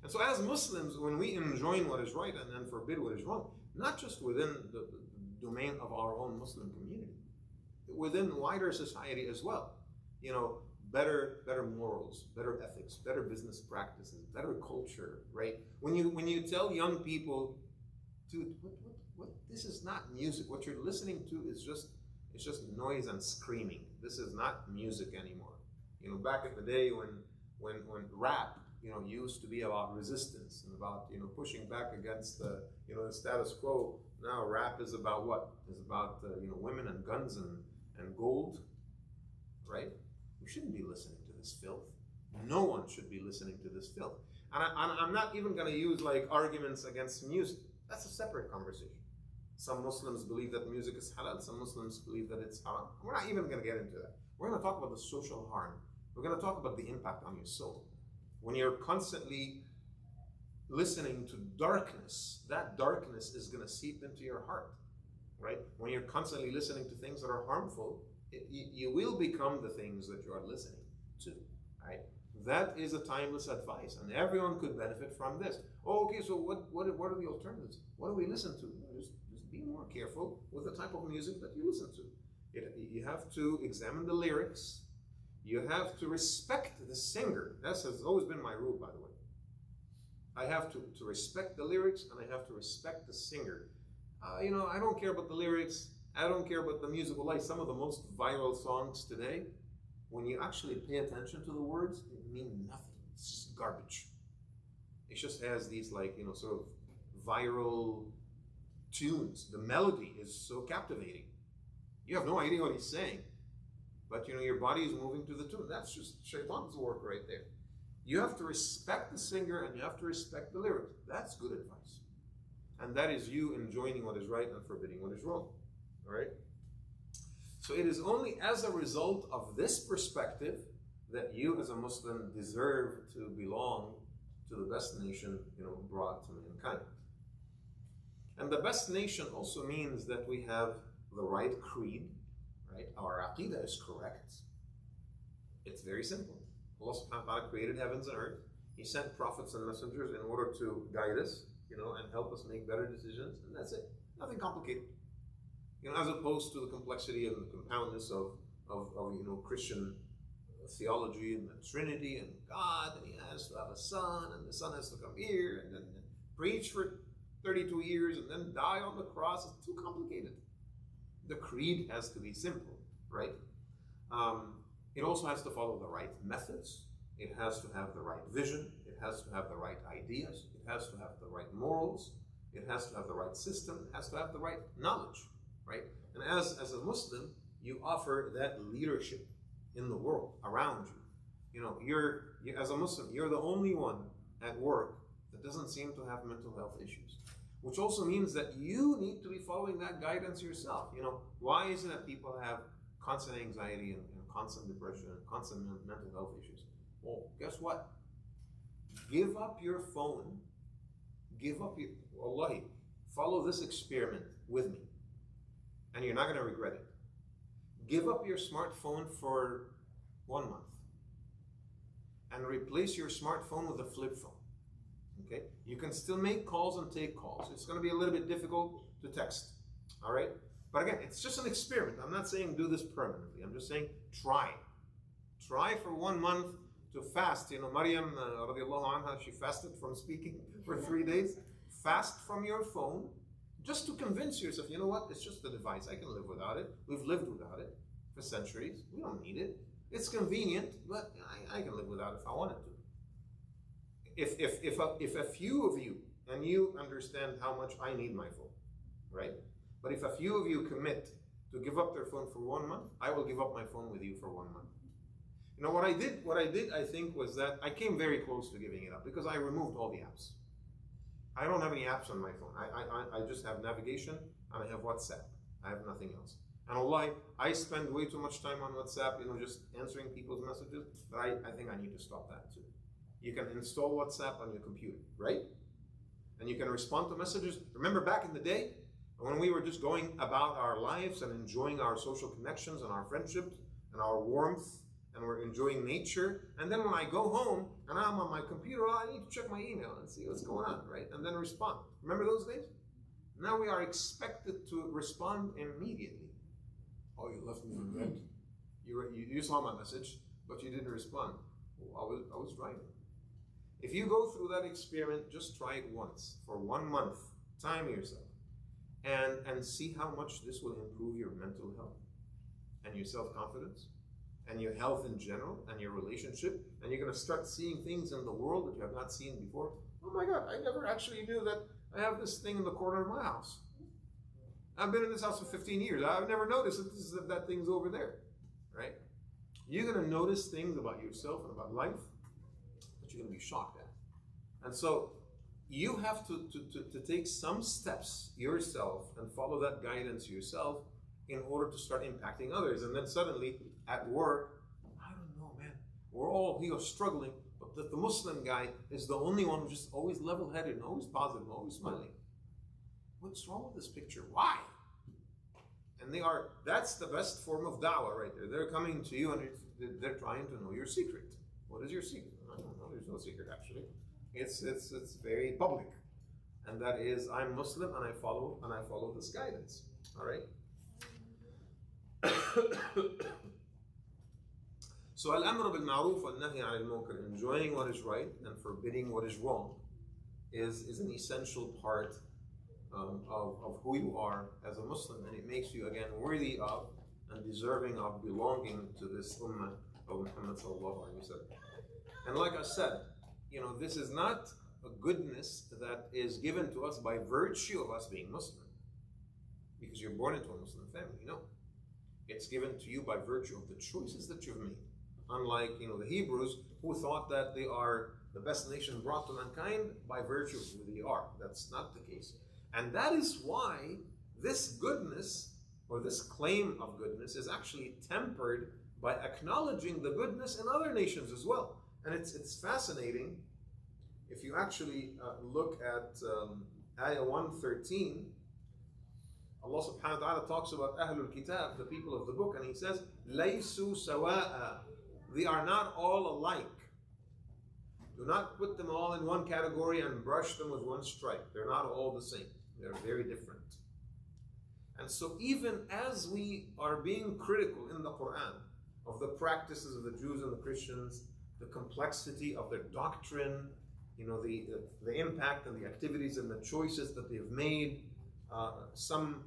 And so as Muslims, when we enjoin what is right and then forbid what is wrong, not just within the domain of our own Muslim community, within wider society as well, better morals, better ethics, better business practices, better culture, right? When you tell young people, dude, what this is not music. What you're listening to is just noise and screaming. This is not music anymore. Back in the day when rap, used to be about resistance and about, pushing back against the, the status quo. Now rap is about what? It's about, women and guns and gold, right? We shouldn't be listening to this filth. No one should be listening to this filth. And I'm not even going to use arguments against music. That's a separate conversation. Some Muslims believe that music is halal. Some Muslims believe that it's haram. We're not even going to get into that. We're going to talk about the social harm. We're going to talk about the impact on your soul. When you're constantly listening to darkness, that darkness is going to seep into your heart, right? When you're constantly listening to things that are harmful, You will become the things that you are listening to, right? That is a timeless advice, and everyone could benefit from this. Oh, okay, so what are the alternatives? What do we listen to? Just be more careful with the type of music that you listen to. You have to examine the lyrics. You have to respect the singer. That has always been my rule, by the way. I have to respect the lyrics, and I have to respect the singer. You know, I don't care about the lyrics. I don't care about the musical life. Some of the most viral songs today, when you actually pay attention to the words, they mean nothing. It's just garbage. It just has these, like, you know, sort of viral tunes. The melody is so captivating. You have no idea what he's saying, but you know, your body is moving to the tune. That's just shaitan's work right there. You have to respect the singer, and you have to respect the lyrics. That's good advice. And that is you enjoining what is right and forbidding what is wrong. All right? So it is only as a result of this perspective that you as a Muslim deserve to belong to the best nation, you know, brought to mankind. And the best nation also means that we have the right creed, right? Our aqidah is correct. It's very simple. Allah subhanahu wa ta'ala created heavens and earth. He sent prophets and messengers in order to guide us, you know, and help us make better decisions, and that's it. Nothing complicated. You know, as opposed to the complexity and the compoundness of you know, Christian theology and the Trinity and God, and he has to have a son, and the son has to come here and then preach for 32 years and then die on the cross. It's too complicated. The creed has to be simple, right? It also has to follow the right methods. It has to have the right vision. It has to have the right ideas. It has to have the right morals. It has to have the right system. It has to have the right knowledge, right? And as a Muslim, you offer that leadership in the world around you. You know, you as a Muslim, you're the only one at work that doesn't seem to have mental health issues, which also means that you need to be following that guidance yourself. You know, why is it that people have constant anxiety and constant depression and constant mental health issues? Well, guess what? Give up your phone. Give up your, wallahi, follow this experiment with me, and you're not going to regret it. Give up your smartphone for 1 month and replace your smartphone with a flip phone. Okay? You can still make calls and take calls. It's going to be a little bit difficult to text. All right? But again, it's just an experiment. I'm not saying do this permanently. I'm just saying try. Try for 1 month to fast. You know, Maryam radiallahu anha, she fasted from speaking for 3 days. Fast from your phone, just to convince yourself, you know what, it's just a device. I can live without it. We've lived without it for centuries. We don't need it. It's convenient, but I can live without it if I wanted to. If a few of you, and you understand how much I need my phone, right? But if a few of you commit to give up their phone for 1 month, I will give up my phone with you for 1 month. You know, what I did, I think, was that I came very close to giving it up because I removed all the apps. I don't have any apps on my phone. I just have navigation and I have WhatsApp. I have nothing else. And Allah, I spend way too much time on WhatsApp, you know, just answering people's messages, but I think I need to stop that too. You can install WhatsApp on your computer, right? And you can respond to messages. Remember back in the day when we were just going about our lives and enjoying our social connections and our friendships and our warmth, and we're enjoying nature, and then when I go home and I'm on my computer, I need to check my email and see what's going on, right? And then respond. Remember those days? Now we are expected to respond immediately. Oh, you left me on red. You saw my message, but you didn't respond. Well, I was driving. If you go through that experiment, just try it once for 1 month. Time yourself, and see how much this will improve your mental health and your self-confidence and your health in general, and your relationship, and you're going to start seeing things in the world that you have not seen before. Oh my God, I never actually knew that I have this thing in the corner of my house. I've been in this house for 15 years. I've never noticed that thing's over there, right? You're going to notice things about yourself and about life that you're going to be shocked at. And so you have to take some steps yourself and follow that guidance yourself in order to start impacting others. And then suddenly at work, I don't know, man, we're all here struggling, but the Muslim guy is the only one who's just always level-headed and always positive and always smiling. What's wrong with this picture? Why? And that's the best form of da'wah right there. They're coming to you and they're trying to know your secret. What is your secret? I don't know, there's no secret actually. It's very public. And that is, I'm Muslim and I follow this guidance. All right? So al-amr bil-ma'ruf wal-nahy 'anil munkar, enjoining what is right and forbidding what is wrong, is an essential part of who you are as a Muslim, and it makes you again worthy of and deserving of belonging to this ummah of Muhammad sallallahu alaihi wasallam. And like I said, this is not a goodness that is given to us by virtue of us being Muslim, because you're born into a Muslim family. No, it's given to you by virtue of the choices that you've made. Unlike the Hebrews, who thought that they are the best nation brought to mankind by virtue of who they are. That's not the case. And that is why this goodness, or this claim of goodness, is actually tempered by acknowledging the goodness in other nations as well. And it's fascinating. If you actually look at Ayah 113, Allah subhanahu wa ta'ala talks about Ahlul Kitab, the people of the book, and He says, Laysu sawa'a. They are not all alike. Do not put them all in one category and brush them with one stripe. They're not all the same. They're very different. And so even as we are being critical in the Quran of the practices of the Jews and the Christians, the complexity of their doctrine, the impact and the activities and the choices that they've made, some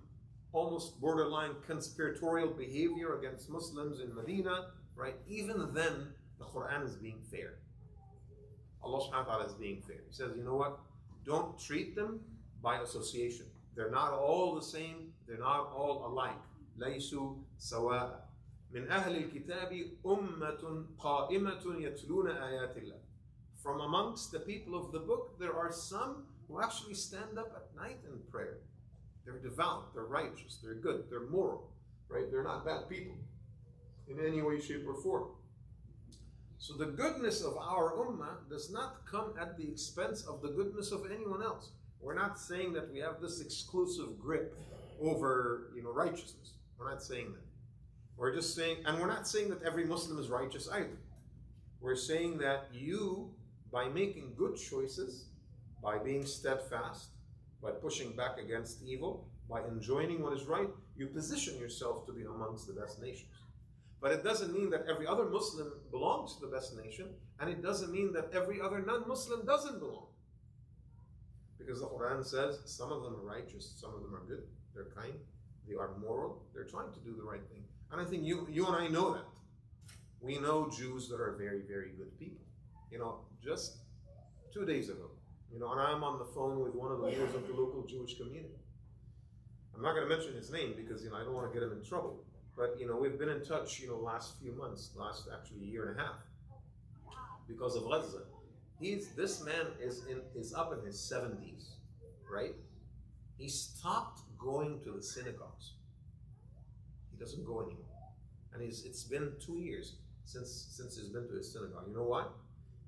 almost borderline conspiratorial behavior against Muslims in Medina, right? Even then, the Quran is being fair. Allah subhanahu wa ta'ala is being fair. He says, you know what? Don't treat them by association. They're not all the same. They're not all alike. لَيْسُوا سَوَاءً مِنْ أَهْلِ الْكِتَابِ أُمَّةٌ قَائِمَةٌ يَتْلُونَ آيَاتِ اللَّهِ. From amongst the people of the book, there are some who actually stand up at night in prayer. They're devout, they're righteous, they're good, they're moral, right? They're not bad people in any way, shape, or form. So the goodness of our ummah does not come at the expense of the goodness of anyone else. We're not saying that we have this exclusive grip over, righteousness. We're not saying that. We're just saying, and we're not saying that every Muslim is righteous either. We're saying that you, by making good choices, by being steadfast, by pushing back against evil, by enjoining what is right, you position yourself to be amongst the best nations. But it doesn't mean that every other Muslim belongs to the best nation, and it doesn't mean that every other non-Muslim doesn't belong. Because the Quran says some of them are righteous, some of them are good, they're kind, they are moral, they're trying to do the right thing. And I think you and I know that. We know Jews that are very, very good people. Just 2 days ago, and I'm on the phone with one of the leaders of the local Jewish community. I'm not going to mention his name because, I don't want to get him in trouble. But, we've been in touch, last few months, last actually year and a half, because of Gaza. This man is up in his 70s, right? He stopped going to the synagogues. He doesn't go anymore. And it's been 2 years since he's been to his synagogue. You know why?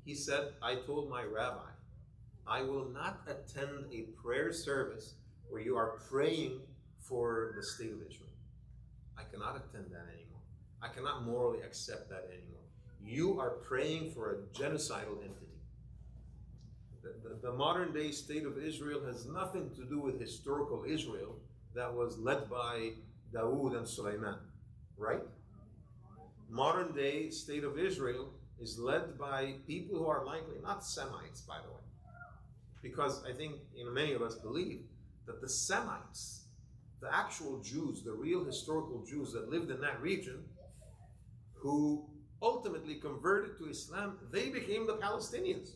He said, I told my rabbi, I will not attend a prayer service where you are praying for the state of Israel. I cannot attend that anymore. I cannot morally accept that anymore. You are praying for a genocidal entity. The modern day state of Israel has nothing to do with historical Israel that was led by Dawood and Sulaiman, right? Modern day state of Israel is led by people who are likely not Semites, by the way. Because I think many of us believe that the Semites, the actual Jews, the real historical Jews that lived in that region, who ultimately converted to Islam, they became the Palestinians.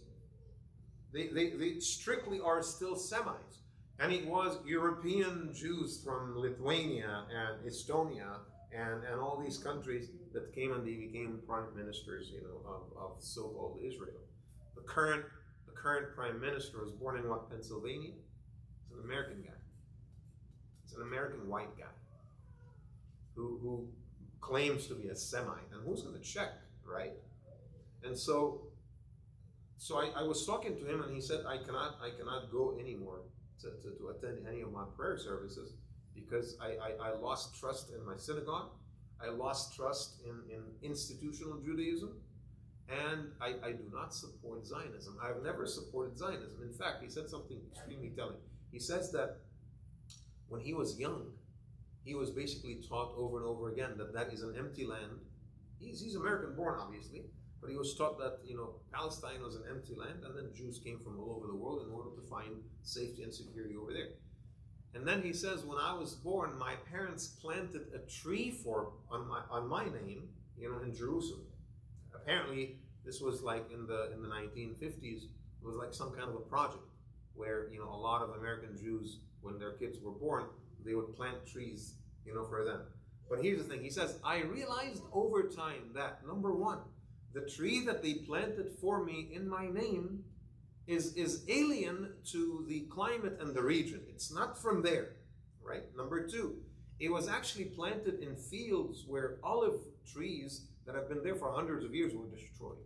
They strictly are still Semites. And it was European Jews from Lithuania and Estonia and all these countries that came and they became prime ministers, of so-called Israel. The current prime minister was born in Pennsylvania? It's an American guy. It's an American white guy who claims to be a Semite. And who's going to check, right? And so I was talking to him and he said, I cannot go anymore to attend any of my prayer services because I lost trust in my synagogue. I lost trust in institutional Judaism. And I do not support Zionism. I've never supported Zionism. In fact, he said something extremely telling. He says that when he was young, he was basically taught over and over again that that is an empty land. He's American born, obviously, but he was taught that, you know, Palestine was an empty land, and then Jews came from all over the world in order to find safety and security over there. And then he says, when I was born, my parents planted a tree on my name, you know, in Jerusalem. Apparently, this was like in the 1950s. It was like some kind of a project where, you know, a lot of American Jews, when their kids were born, they would plant trees, you know, for them. But here's the thing. He says, I realized over time that, number one, the tree that they planted for me in my name is alien to the climate and the region. It's not from there, right? Number two, it was actually planted in fields where olive trees that have been there for hundreds of years were destroyed.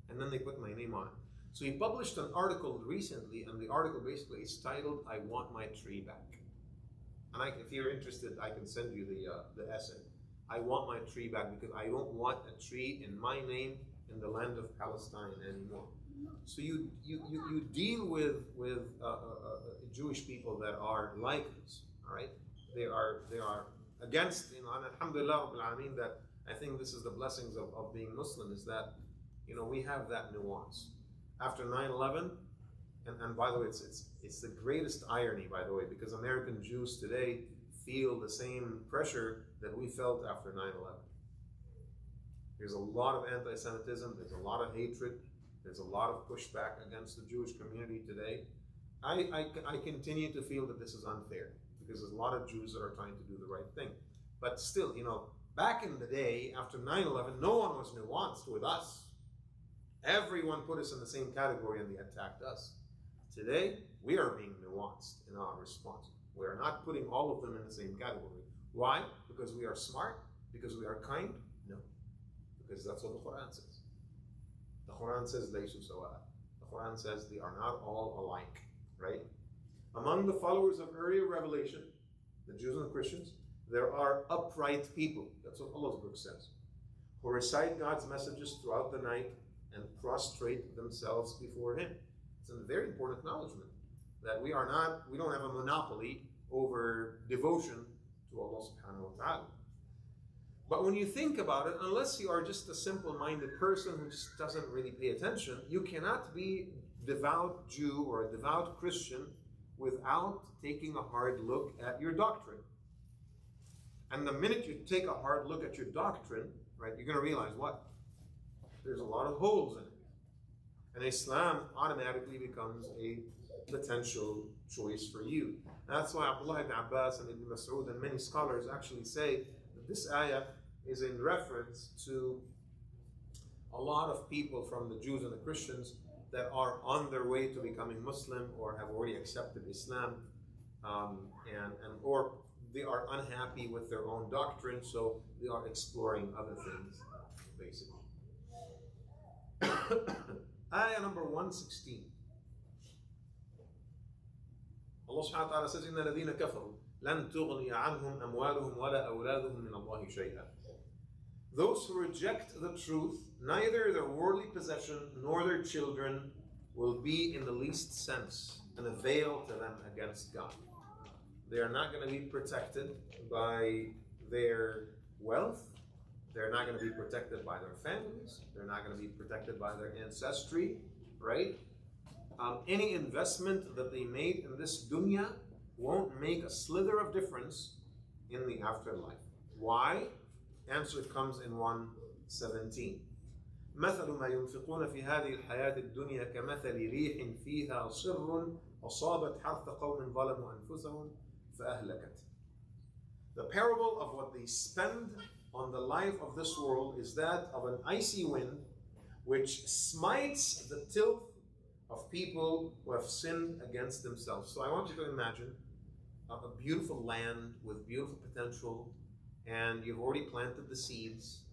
And then they put my name on it. So he published an article recently, and the article basically is titled, I Want My Tree Back. And if you're interested, I can send you the essay. I want my tree back because I don't want a tree in my name in the land of Palestine anymore. So you deal with Jewish people that are like this, all right? They are against, you know, and alhamdulillah Rabbil Alameen, that I think this is the blessings of being Muslim, is that, you know, we have that nuance. After 9/11, and by the way, it's the greatest irony, by the way, because American Jews today feel the same pressure that we felt after 9/11. There's a lot of anti-Semitism, there's a lot of hatred, there's a lot of pushback against the Jewish community today. I continue to feel that this is unfair, because there's a lot of Jews that are trying to do the right thing. But still, you know, back in the day, after 9/11, no one was nuanced with us. Everyone put us in the same category and they attacked us. Today, we are being nuanced in our response. We are not putting all of them in the same category. Why? Because we are smart? Because we are kind? No. Because that's what the Quran says. The Quran says, Laysu sawa. The Quran says they are not all alike, right? Among the followers of earlier revelation, the Jews and the Christians, there are upright people. That's what Allah's book says. Who recite God's messages throughout the night and prostrate themselves before Him. It's a very important acknowledgement that we don't have a monopoly over devotion to Allah subhanahu wa ta'ala. But when you think about it, unless you are just a simple-minded person who just doesn't really pay attention, you cannot be a devout Jew or a devout Christian without taking a hard look at your doctrine. And the minute you take a hard look at your doctrine, right, you're going to realize what? There's a lot of holes in it. And Islam automatically becomes a potential choice for you. That's why Abdullah ibn Abbas and Ibn Mas'ud and many scholars actually say that this ayah is in reference to a lot of people from the Jews and the Christians that are on their way to becoming Muslim or have already accepted Islam, or they are unhappy with their own doctrine, so they are exploring other things, basically. Ayah number 116. Allah subhanahu wa ta'ala says, إِنَّ الَّذِينَ كَفَرُوا لَن تُغْنِيَ عَنْهُمْ أَمْوَالُهُمْ وَلَا أَوْلَادُهُمْ مِنَ اللَّهِ شَيْئًا. Those who reject the truth, neither their worldly possession nor their children will be in the least sense an avail to them against God. They are not going to be protected by their wealth. They're not going to be protected by their families. They're not going to be protected by their ancestry, right? Any investment that they made in this dunya won't make a slither of difference in the afterlife. Why? Answer comes in 1:17. مثل ما ينفقون في هذه الحياة الدنيا كمثل ريح فيها صر أصابت حرث قوم ظلموا أنفسهم فأهلكت. The parable of what they spend on the life of this world is that of an icy wind which smites the tilth of people who have sinned against themselves. So I want you to imagine a beautiful land with beautiful potential, and you've already planted the seeds,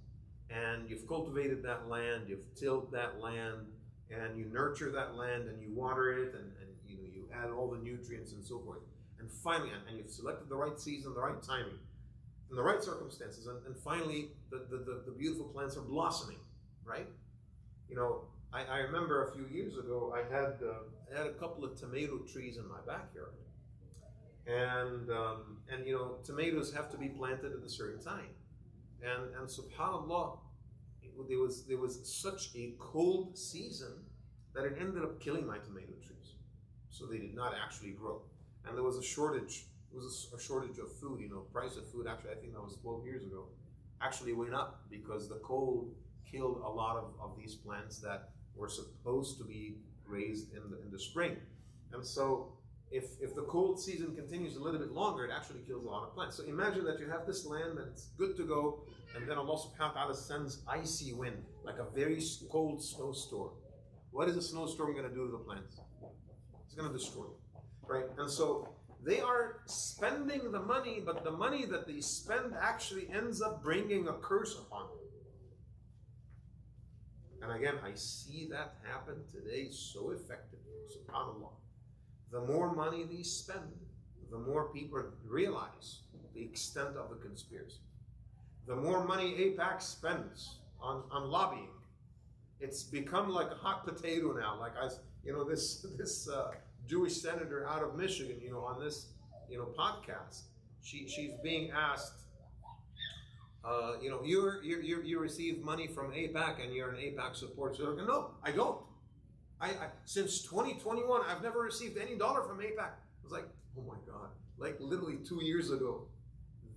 and you've cultivated that land, you've tilled that land, and you nurture that land, and you water it, and you add all the nutrients and so forth. And finally, and you've selected the right season, the right timing, and the right circumstances, and finally the beautiful plants are blossoming, right? You know, I remember a few years ago, I had a couple of tomato trees in my backyard. And you know, tomatoes have to be planted at a certain time. And subhanAllah, there was such a cold season that it ended up killing my tomato trees. So they did not actually grow. And there was a shortage. It was a shortage of food. You know, price of food, actually, I think that was 12 years ago, actually went up because the cold killed a lot of these plants that were supposed to be raised in the spring. And so if the cold season continues a little bit longer, it actually kills a lot of plants. So imagine that you have this land that's good to go, and then Allah subhanahu wa ta'ala sends icy wind, like a very cold snowstorm. What is a snowstorm going to do to the plants? It's going to destroy them, right? And so they are spending the money, but the money that they spend actually ends up bringing a curse upon them. And again, I see that happen today so effectively, subhanAllah. The more money they spend, the more people realize the extent of the conspiracy. The more money AIPAC spends on lobbying, it's become like a hot potato now. Like this Jewish senator out of Michigan, on this podcast, she's being asked, you receive money from AIPAC and you're an AIPAC supporter. So like, no, I don't. I since 2021, I've never received any dollar from AIPAC. I was like, oh my God, like literally 2 years ago,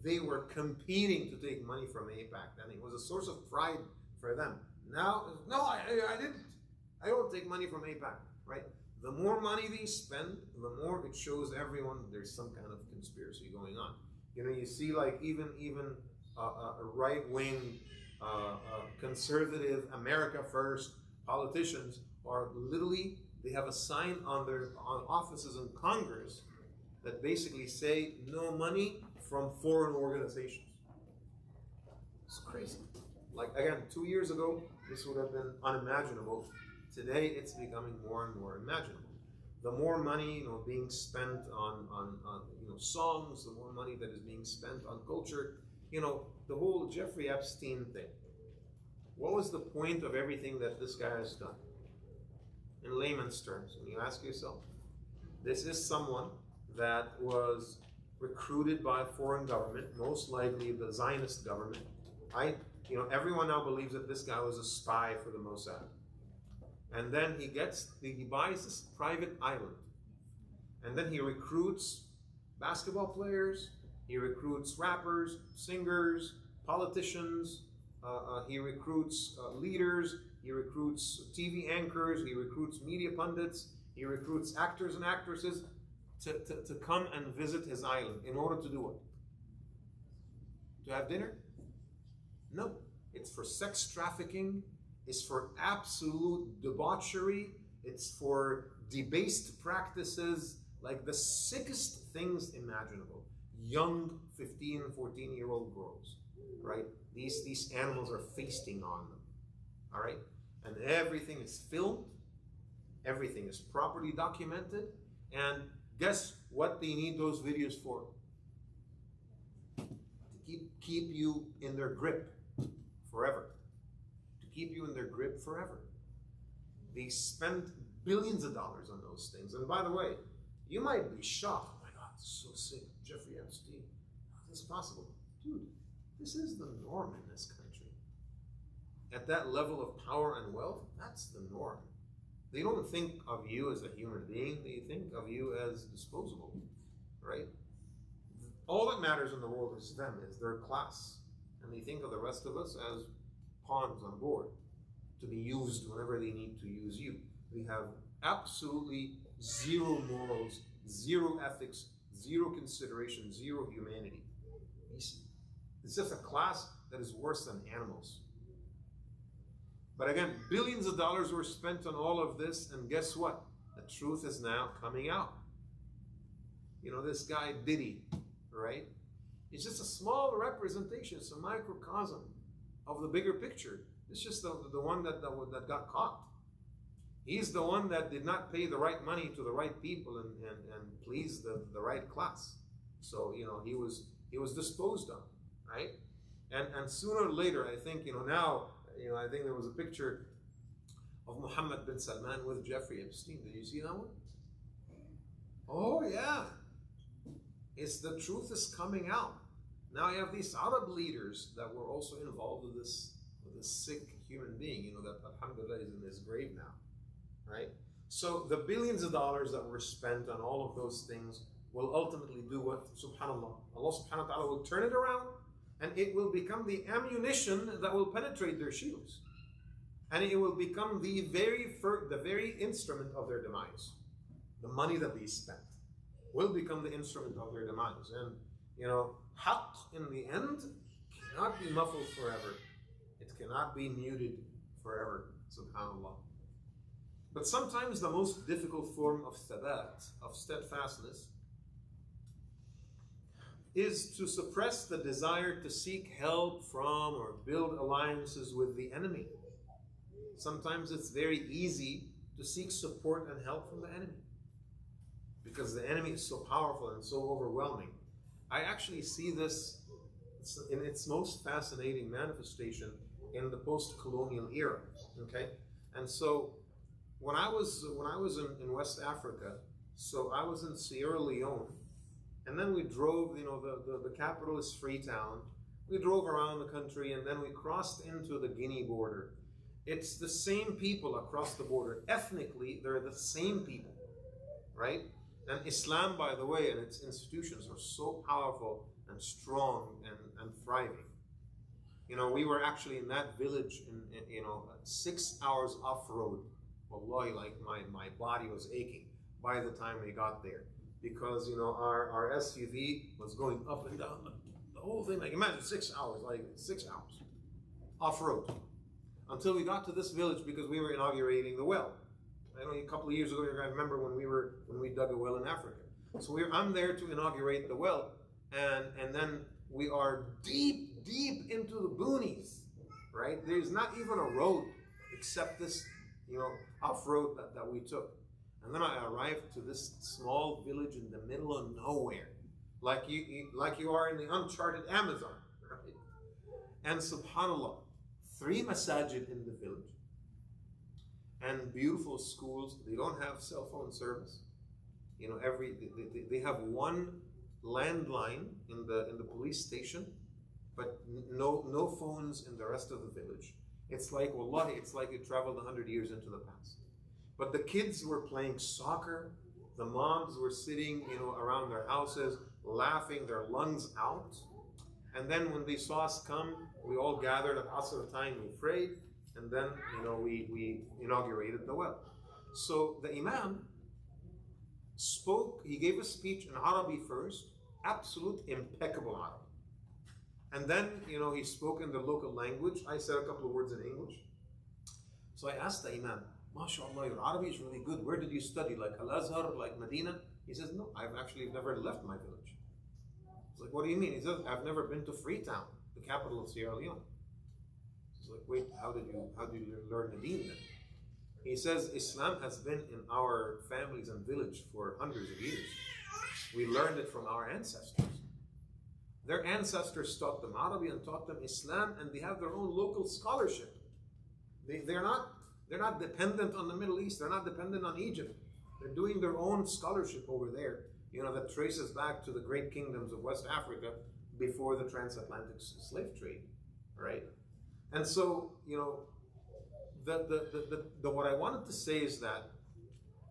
they were competing to take money from AIPAC. And it was a source of pride for them. Now, no, I didn't. I don't take money from AIPAC, right? The more money they spend, the more it shows everyone there's some kind of conspiracy going on. You see like even right-wing, conservative, America First politicians are literally, they have a sign on offices in Congress that basically say no money from foreign organizations. It's crazy. Like again, 2 years ago, this would have been unimaginable. Today, it's becoming more and more imaginable. The more money, being spent on songs, the more money that is being spent on culture. The whole Jeffrey Epstein thing. What was the point of everything that this guy has done? In layman's terms, when you ask yourself, this is someone that was recruited by a foreign government, most likely the Zionist government. Everyone now believes that this guy was a spy for the Mossad. And then he buys this private island. And then he recruits basketball players, he recruits rappers, singers, politicians, he recruits leaders, he recruits TV anchors, he recruits media pundits, he recruits actors and actresses to come and visit his island. In order to do what? To have dinner? No. It's for sex trafficking, it's for absolute debauchery, it's for debased practices, like the sickest things imaginable. Young 15, 14-year-old girls, right? These animals are feasting on them, all right? And everything is filmed, everything is properly documented, and guess what they need those videos for? To keep you in their grip forever. To keep you in their grip forever. They spend billions of dollars on those things. And by the way, you might be shocked. Oh my God, this is so sick. Jeffrey Epstein. How is this possible? Dude, this is the norm in this country. At that level of power and wealth, that's the norm. They don't think of you as a human being. They think of you as disposable, right? All that matters in the world is them, is their class. And they think of the rest of us as pawns on board to be used whenever they need to use you. We have absolutely zero morals, zero ethics, zero consideration, zero humanity. It's just a class that is worse than animals. But again, billions of dollars were spent on all of this, and guess what? The truth is now coming out. This guy Diddy, right? It's just a small representation, it's a microcosm of the bigger picture. It's just the one that got caught. He's the one that did not pay the right money to the right people and please the right class. So, he was disposed of, right? And sooner or later, I think, now, I think there was a picture of Mohammed bin Salman with Jeffrey Epstein. Did you see that one? Oh, yeah. The truth is coming out. Now you have these Arab leaders that were also involved with this sick human being, that alhamdulillah is in his grave now, right? So the billions of dollars that were spent on all of those things will ultimately do what? Subhanallah. Allah subhanahu wa ta'ala will turn it around, and it will become the ammunition that will penetrate their shields. And it will become the very instrument of their demise. The money that they spent will become the instrument of their demise. And, haqq in the end cannot be muffled forever. It cannot be muted forever, subhanAllah. But sometimes the most difficult form of thabat, of steadfastness, is to suppress the desire to seek help from or build alliances with the enemy. Sometimes it's very easy to seek support and help from the enemy because the enemy is so powerful and so overwhelming. I actually see this in its most fascinating manifestation in the post-colonial era. Okay, and so when I was in West Africa, so I was in Sierra Leone, and then we drove. The capital is Freetown. We drove around the country, and then we crossed into the Guinea border. It's the same people across the border. Ethnically, they're the same people, right? And Islam, by the way, and its institutions are so powerful and strong and thriving. We were actually in that village in 6 hours off-road. Wallahi, like my body was aching by the time we got there. Because, our SUV was going up and down, the whole thing. Like, imagine 6 hours, off-road. Until we got to this village because we were inaugurating the well. A couple of years ago, I remember when we dug a well in Africa. So I'm there to inaugurate the well, and then we are deep into the boonies, right? There's not even a road except this, off-road that we took. And then I arrived to this small village in the middle of nowhere, like you are in the uncharted Amazon, right? And subhanallah, 3 masajid in the village, and beautiful schools. They don't have cell phone service. They have one landline in the police station, but no phones in the rest of the village. It's like, wallahi, it's like you traveled 100 years into the past. But the kids were playing soccer. The moms were sitting, around their houses, laughing their lungs out. And then when they saw us come, we all gathered at Asr time, we prayed, and then, we inaugurated the well. So the Imam spoke, he gave a speech in Arabic first, absolute impeccable Arabic. And then, he spoke in the local language. I said a couple of words in English. So I asked the Imam, MashaAllah, your Arabic is really good. Where did you study? Like Al-Azhar, like Medina? He says, no, I've actually never left my village. I was like, what do you mean? He says, I've never been to Freetown, the capital of Sierra Leone. He's like, wait, how did you learn the deen then? He says, Islam has been in our families and village for hundreds of years. We learned it from our ancestors. Their ancestors taught them Arabic and taught them Islam, and they have their own local scholarship. They're not dependent on the Middle East. They're not dependent on Egypt. They're doing their own scholarship over there, that traces back to the great kingdoms of West Africa before the transatlantic slave trade, right? And so, what I wanted to say is that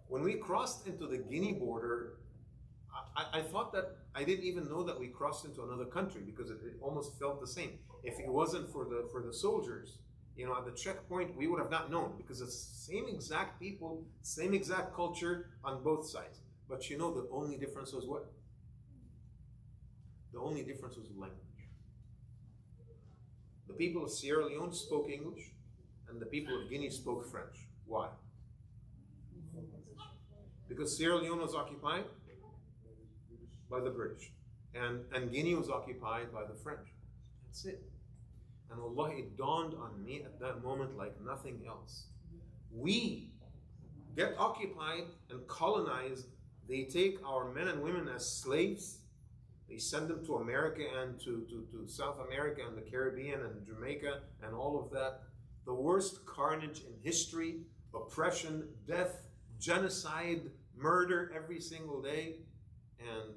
when we crossed into the Guinea border, I thought that I didn't even know that we crossed into another country because it almost felt the same. If it wasn't for the soldiers, at the checkpoint, we would have not known because it's the same exact people, same exact culture on both sides. But the only difference was what? The only difference was language. The people of Sierra Leone spoke English, and the people of Guinea spoke French. Why? Because Sierra Leone was occupied by the British, and Guinea was occupied by the French. That's it. And Allah, it dawned on me at that moment like nothing else. We get occupied and colonized, they take our men and women as slaves. They send them to America and to South America and the Caribbean and Jamaica and all of that. The worst carnage in history, oppression, death, genocide, murder every single day. And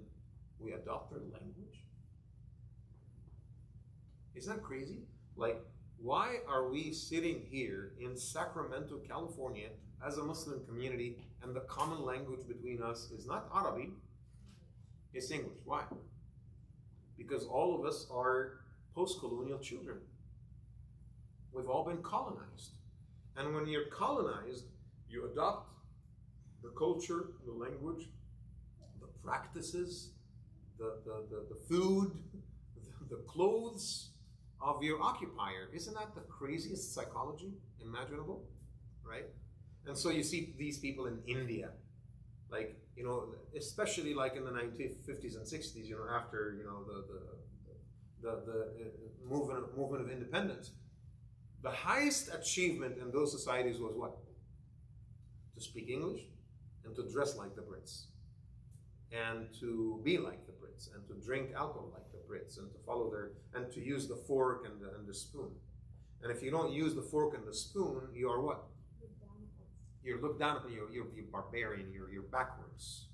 we adopt their language. Isn't that crazy? Like, why are we sitting here in Sacramento, California, as a Muslim community, and the common language between us is not Arabic, it's English? Why? Because all of us are post-colonial children. We've all been colonized. And when you're colonized, you adopt the culture, the language, the practices, the food, the clothes of your occupier. Isn't that the craziest psychology imaginable? Right? And so you see these people in India, like, you know, especially like in the 1950s and 60s, you know, after, you know, the movement of independence, the highest achievement in those societies was what? To speak English and to dress like the Brits and to be like the Brits and to drink alcohol like the Brits and to follow their, and to use the fork and the spoon. And if you don't use the fork and the spoon, you are what? You're looked down upon. You're barbarian. You're backwards.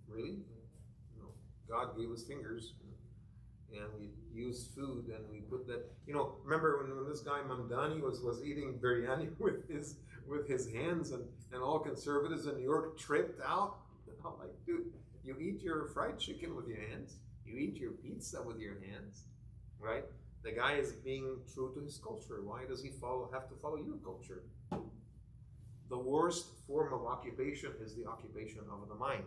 Really? No. God gave us fingers, and we use food, and we put that. You know, remember when this guy Mamdani was eating biryani with his hands, and all conservatives in New York tripped out. I'm like, dude, you eat your fried chicken with your hands. You eat your pizza with your hands, right? The guy is being true to his culture. Why does he have to follow your culture? The worst form of occupation is the occupation of the mind.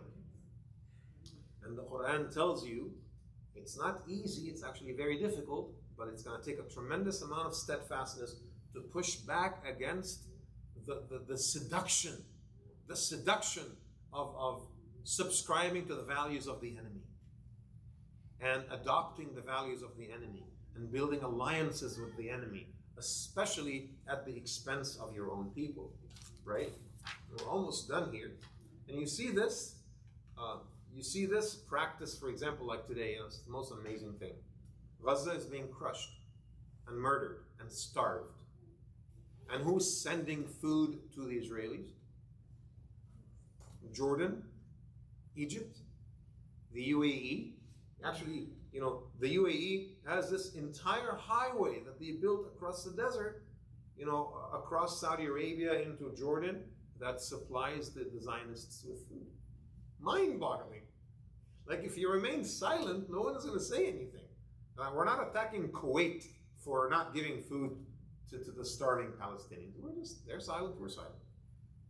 And the Quran tells you it's not easy, it's actually very difficult, but it's going to take a tremendous amount of steadfastness to push back against the seduction of subscribing to the values of the enemy and adopting the values of the enemy and building alliances with the enemy, especially at the expense of your own people. Right? We're almost done here. And you see this practice, for example, like today, you know, it's the most amazing thing. Gaza is being crushed and murdered and starved. And who's sending food to the Israelis? Jordan, Egypt, the UAE. Actually, you know, the UAE has this entire highway that they built across the desert, you know, across Saudi Arabia into Jordan, that supplies the Zionists with food. Mind-boggling. Like, if you remain silent, no one is going to say anything. We're not attacking Kuwait for not giving food to the starving Palestinians. They're silent, we're silent.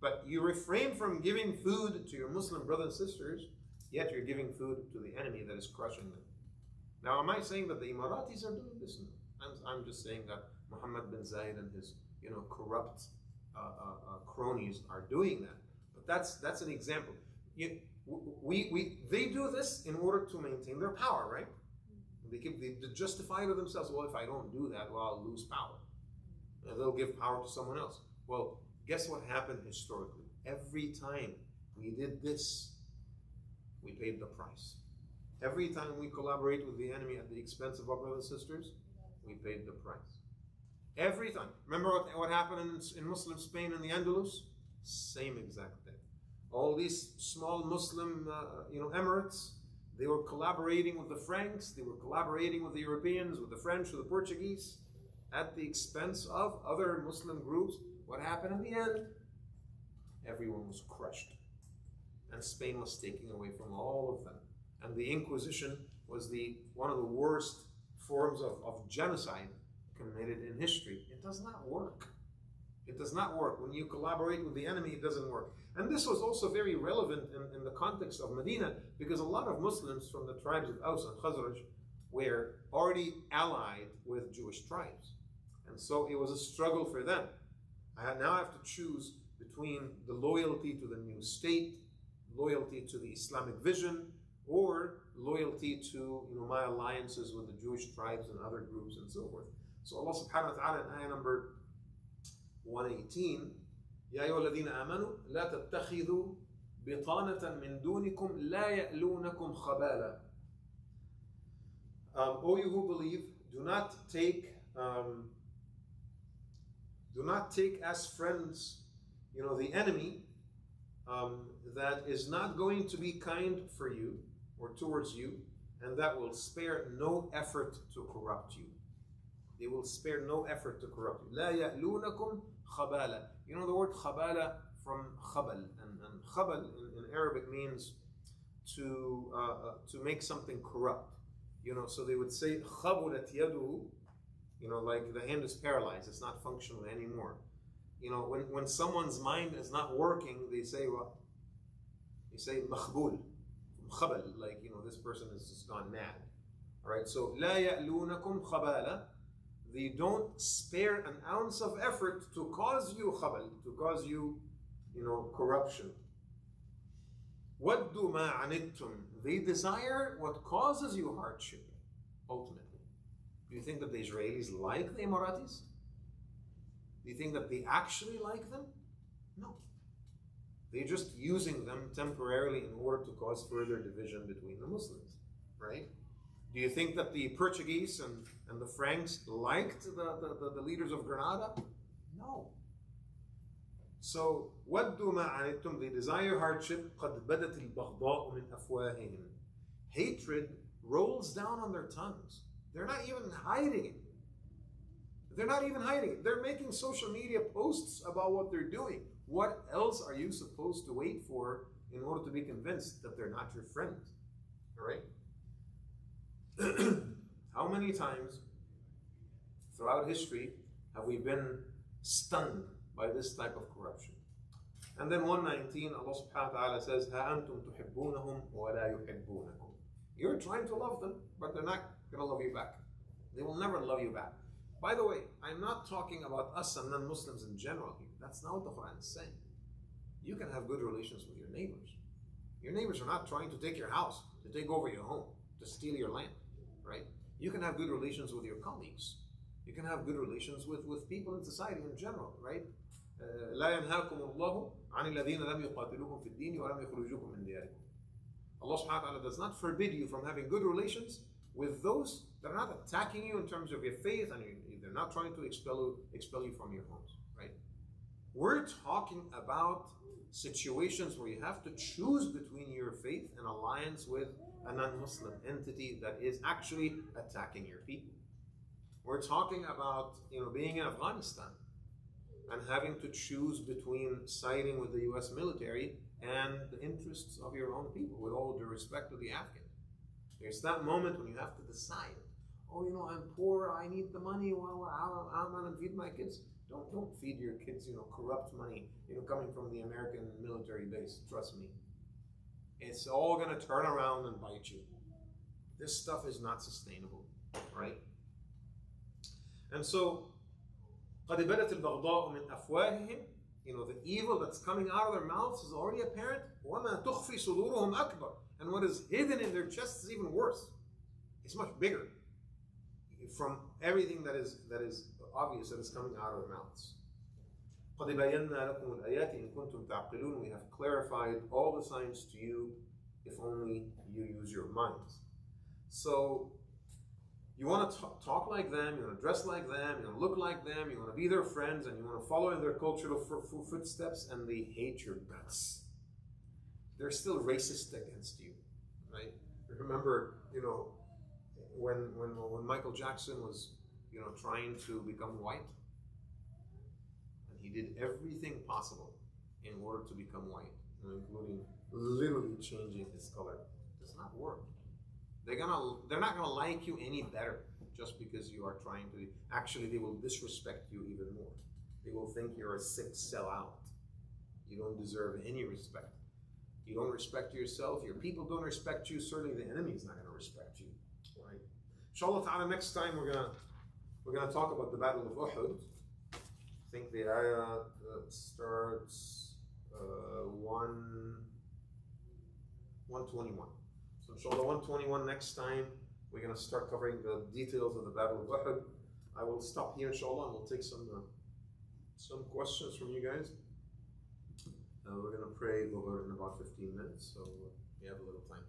But you refrain from giving food to your Muslim brothers and sisters, yet you're giving food to the enemy that is crushing them. Now, am I saying that the Emiratis are doing this? No. I'm just saying that Mohammed bin Zayed and his, you know, corrupt cronies are doing that. But that's an example. They do this in order to maintain their power, right? They justify to themselves, well, if I don't do that, well, I'll lose power. And they'll give power to someone else. Well, guess what happened historically? Every time we did this, we paid the price. Every time we collaborate with the enemy at the expense of our brothers and sisters, we paid the price. Every time. Remember what happened in Muslim Spain and the Andalus? Same exact thing. All these small Muslim emirates, they were collaborating with the Franks, they were collaborating with the Europeans, with the French, with the Portuguese, at the expense of other Muslim groups. What happened in the end? Everyone was crushed. And Spain was taking away from all of them. And the Inquisition was one of the worst forms of genocide committed in history. It does not work. It does not work. When you collaborate with the enemy, it doesn't work. And this was also very relevant in the context of Medina, because a lot of Muslims from the tribes of Aus and Khazraj were already allied with Jewish tribes. And so it was a struggle for them. I now have to choose between the loyalty to the new state, loyalty to the Islamic vision, or loyalty to my alliances with the Jewish tribes and other groups and so forth. So Allah subhanahu wa ta'ala in ayah number 118, يا أيها الذين آمنوا لا تتخذوا بطانة من دونكم لا يألونكم خبالا. O you who believe, do not take as friends, the enemy that is not going to be kind for you or towards you, and that will spare no effort to corrupt you. They will spare no effort to corrupt you. لا يألونكم خبالا. You know the word خبالة from خبل, and خبل in Arabic means to make something corrupt. So they would say خبلت يده, like the hand is paralyzed, it's not functional anymore. When someone's mind is not working, they say what? They say مخبول, خبل, like this person has just gone mad. All right, so لا يألونكم خبالا. They don't spare an ounce of effort to cause you khabal, to cause you, corruption. وَدُّوا مَا عَنِتُّمْ. They desire what causes you hardship, ultimately. Do you think that the Israelis like the Emiratis? Do you think that they actually like them? No. They're just using them temporarily in order to cause further division between the Muslims, right? Do you think that the Portuguese and the Franks liked the leaders of Granada? No. So, وَدُّوا مَا عَنِتُّمْ. They desire hardship. قَدْ بَدَتِ الْبَغْضَاءُ مِنْ أَفْوَاهِهِمْ. Hatred rolls down on their tongues. They're not even hiding it. They're not even hiding it. They're making social media posts about what they're doing. What else are you supposed to wait for in order to be convinced that they're not your friends? All right? How many times throughout history have we been stunned by this type of corruption? And then 119, Allah subhanahu wa ta'ala says, هَا أَنْتُمْ تُحِبُّونَهُمْ وَلَا يُحِبُّونَكُمْ. You're trying to love them, but they're not going to love you back. They will never love you back. By the way, I'm not talking about us and non-Muslims in general here. That's not what the Quran is saying. You can have good relations with your neighbors. Your neighbors are not trying to take your house, to take over your home, to steal your land, right? You can have good relations with your colleagues. You can have good relations with people in society in general, right? لا ينهاكم الله عن الذين لم يقاتلوكم في الدين ولم يخرجوكم من دياركم. Allah subhanahu wa ta'ala does not forbid you from having good relations with those that are not attacking you in terms of your faith, and they're not trying to expel you from your homes, right? We're talking about situations where you have to choose between your faith and alliance with a non-Muslim entity that is actually attacking your people. We're talking about being in Afghanistan and having to choose between siding with the US military and the interests of your own people, with all due respect to the Afghans. There's that moment when you have to decide, I'm poor, I need the money, well, I'm going to feed my kids. Don't feed your kids, corrupt money, coming from the American military base. Trust me. It's all going to turn around and bite you. This stuff is not sustainable, right? And so, قَدْ بَدَتِ الْبَغْضَاءُ مِنْ أَفْوَاهِهِمْ. The evil that's coming out of their mouths is already apparent. وَمَا تُخْفِي صُدُورُهُمْ أَكْبَرُ. And what is hidden in their chests is even worse. It's much bigger from everything that is obvious that is coming out of their mouths. قَدْ بَيَّنَّا لَكُمُ الْآيَاتِ إِن كُنتُمْ تَعْقِلُونَ. We have clarified all the signs to you if only you use your minds. So, you want to talk like them, you want to dress like them, you want to look like them, you want to be their friends, and you want to follow in their cultural footsteps, and they hate your guts. They're still racist against you, right? Remember, when Michael Jackson was, trying to become white, and he did everything possible in order to become white, including literally changing his color. It does not work. They're not gonna like you any better just because you are trying to. Actually, they will disrespect you even more. They will think you're a sick sellout. You don't deserve any respect. You don't respect yourself. Your people don't respect you. Certainly, the enemy is not gonna respect you. Right? Inshallah ta'ala, next time we're gonna talk about the Battle of Uhud. I think the ayah starts 121. So inshallah 121 next time, we're going to start covering the details of the Battle of Uhud. I will stop here inshallah and we'll take some questions from you guys. We're going to pray Dhuhr in about 15 minutes, so we have a little time.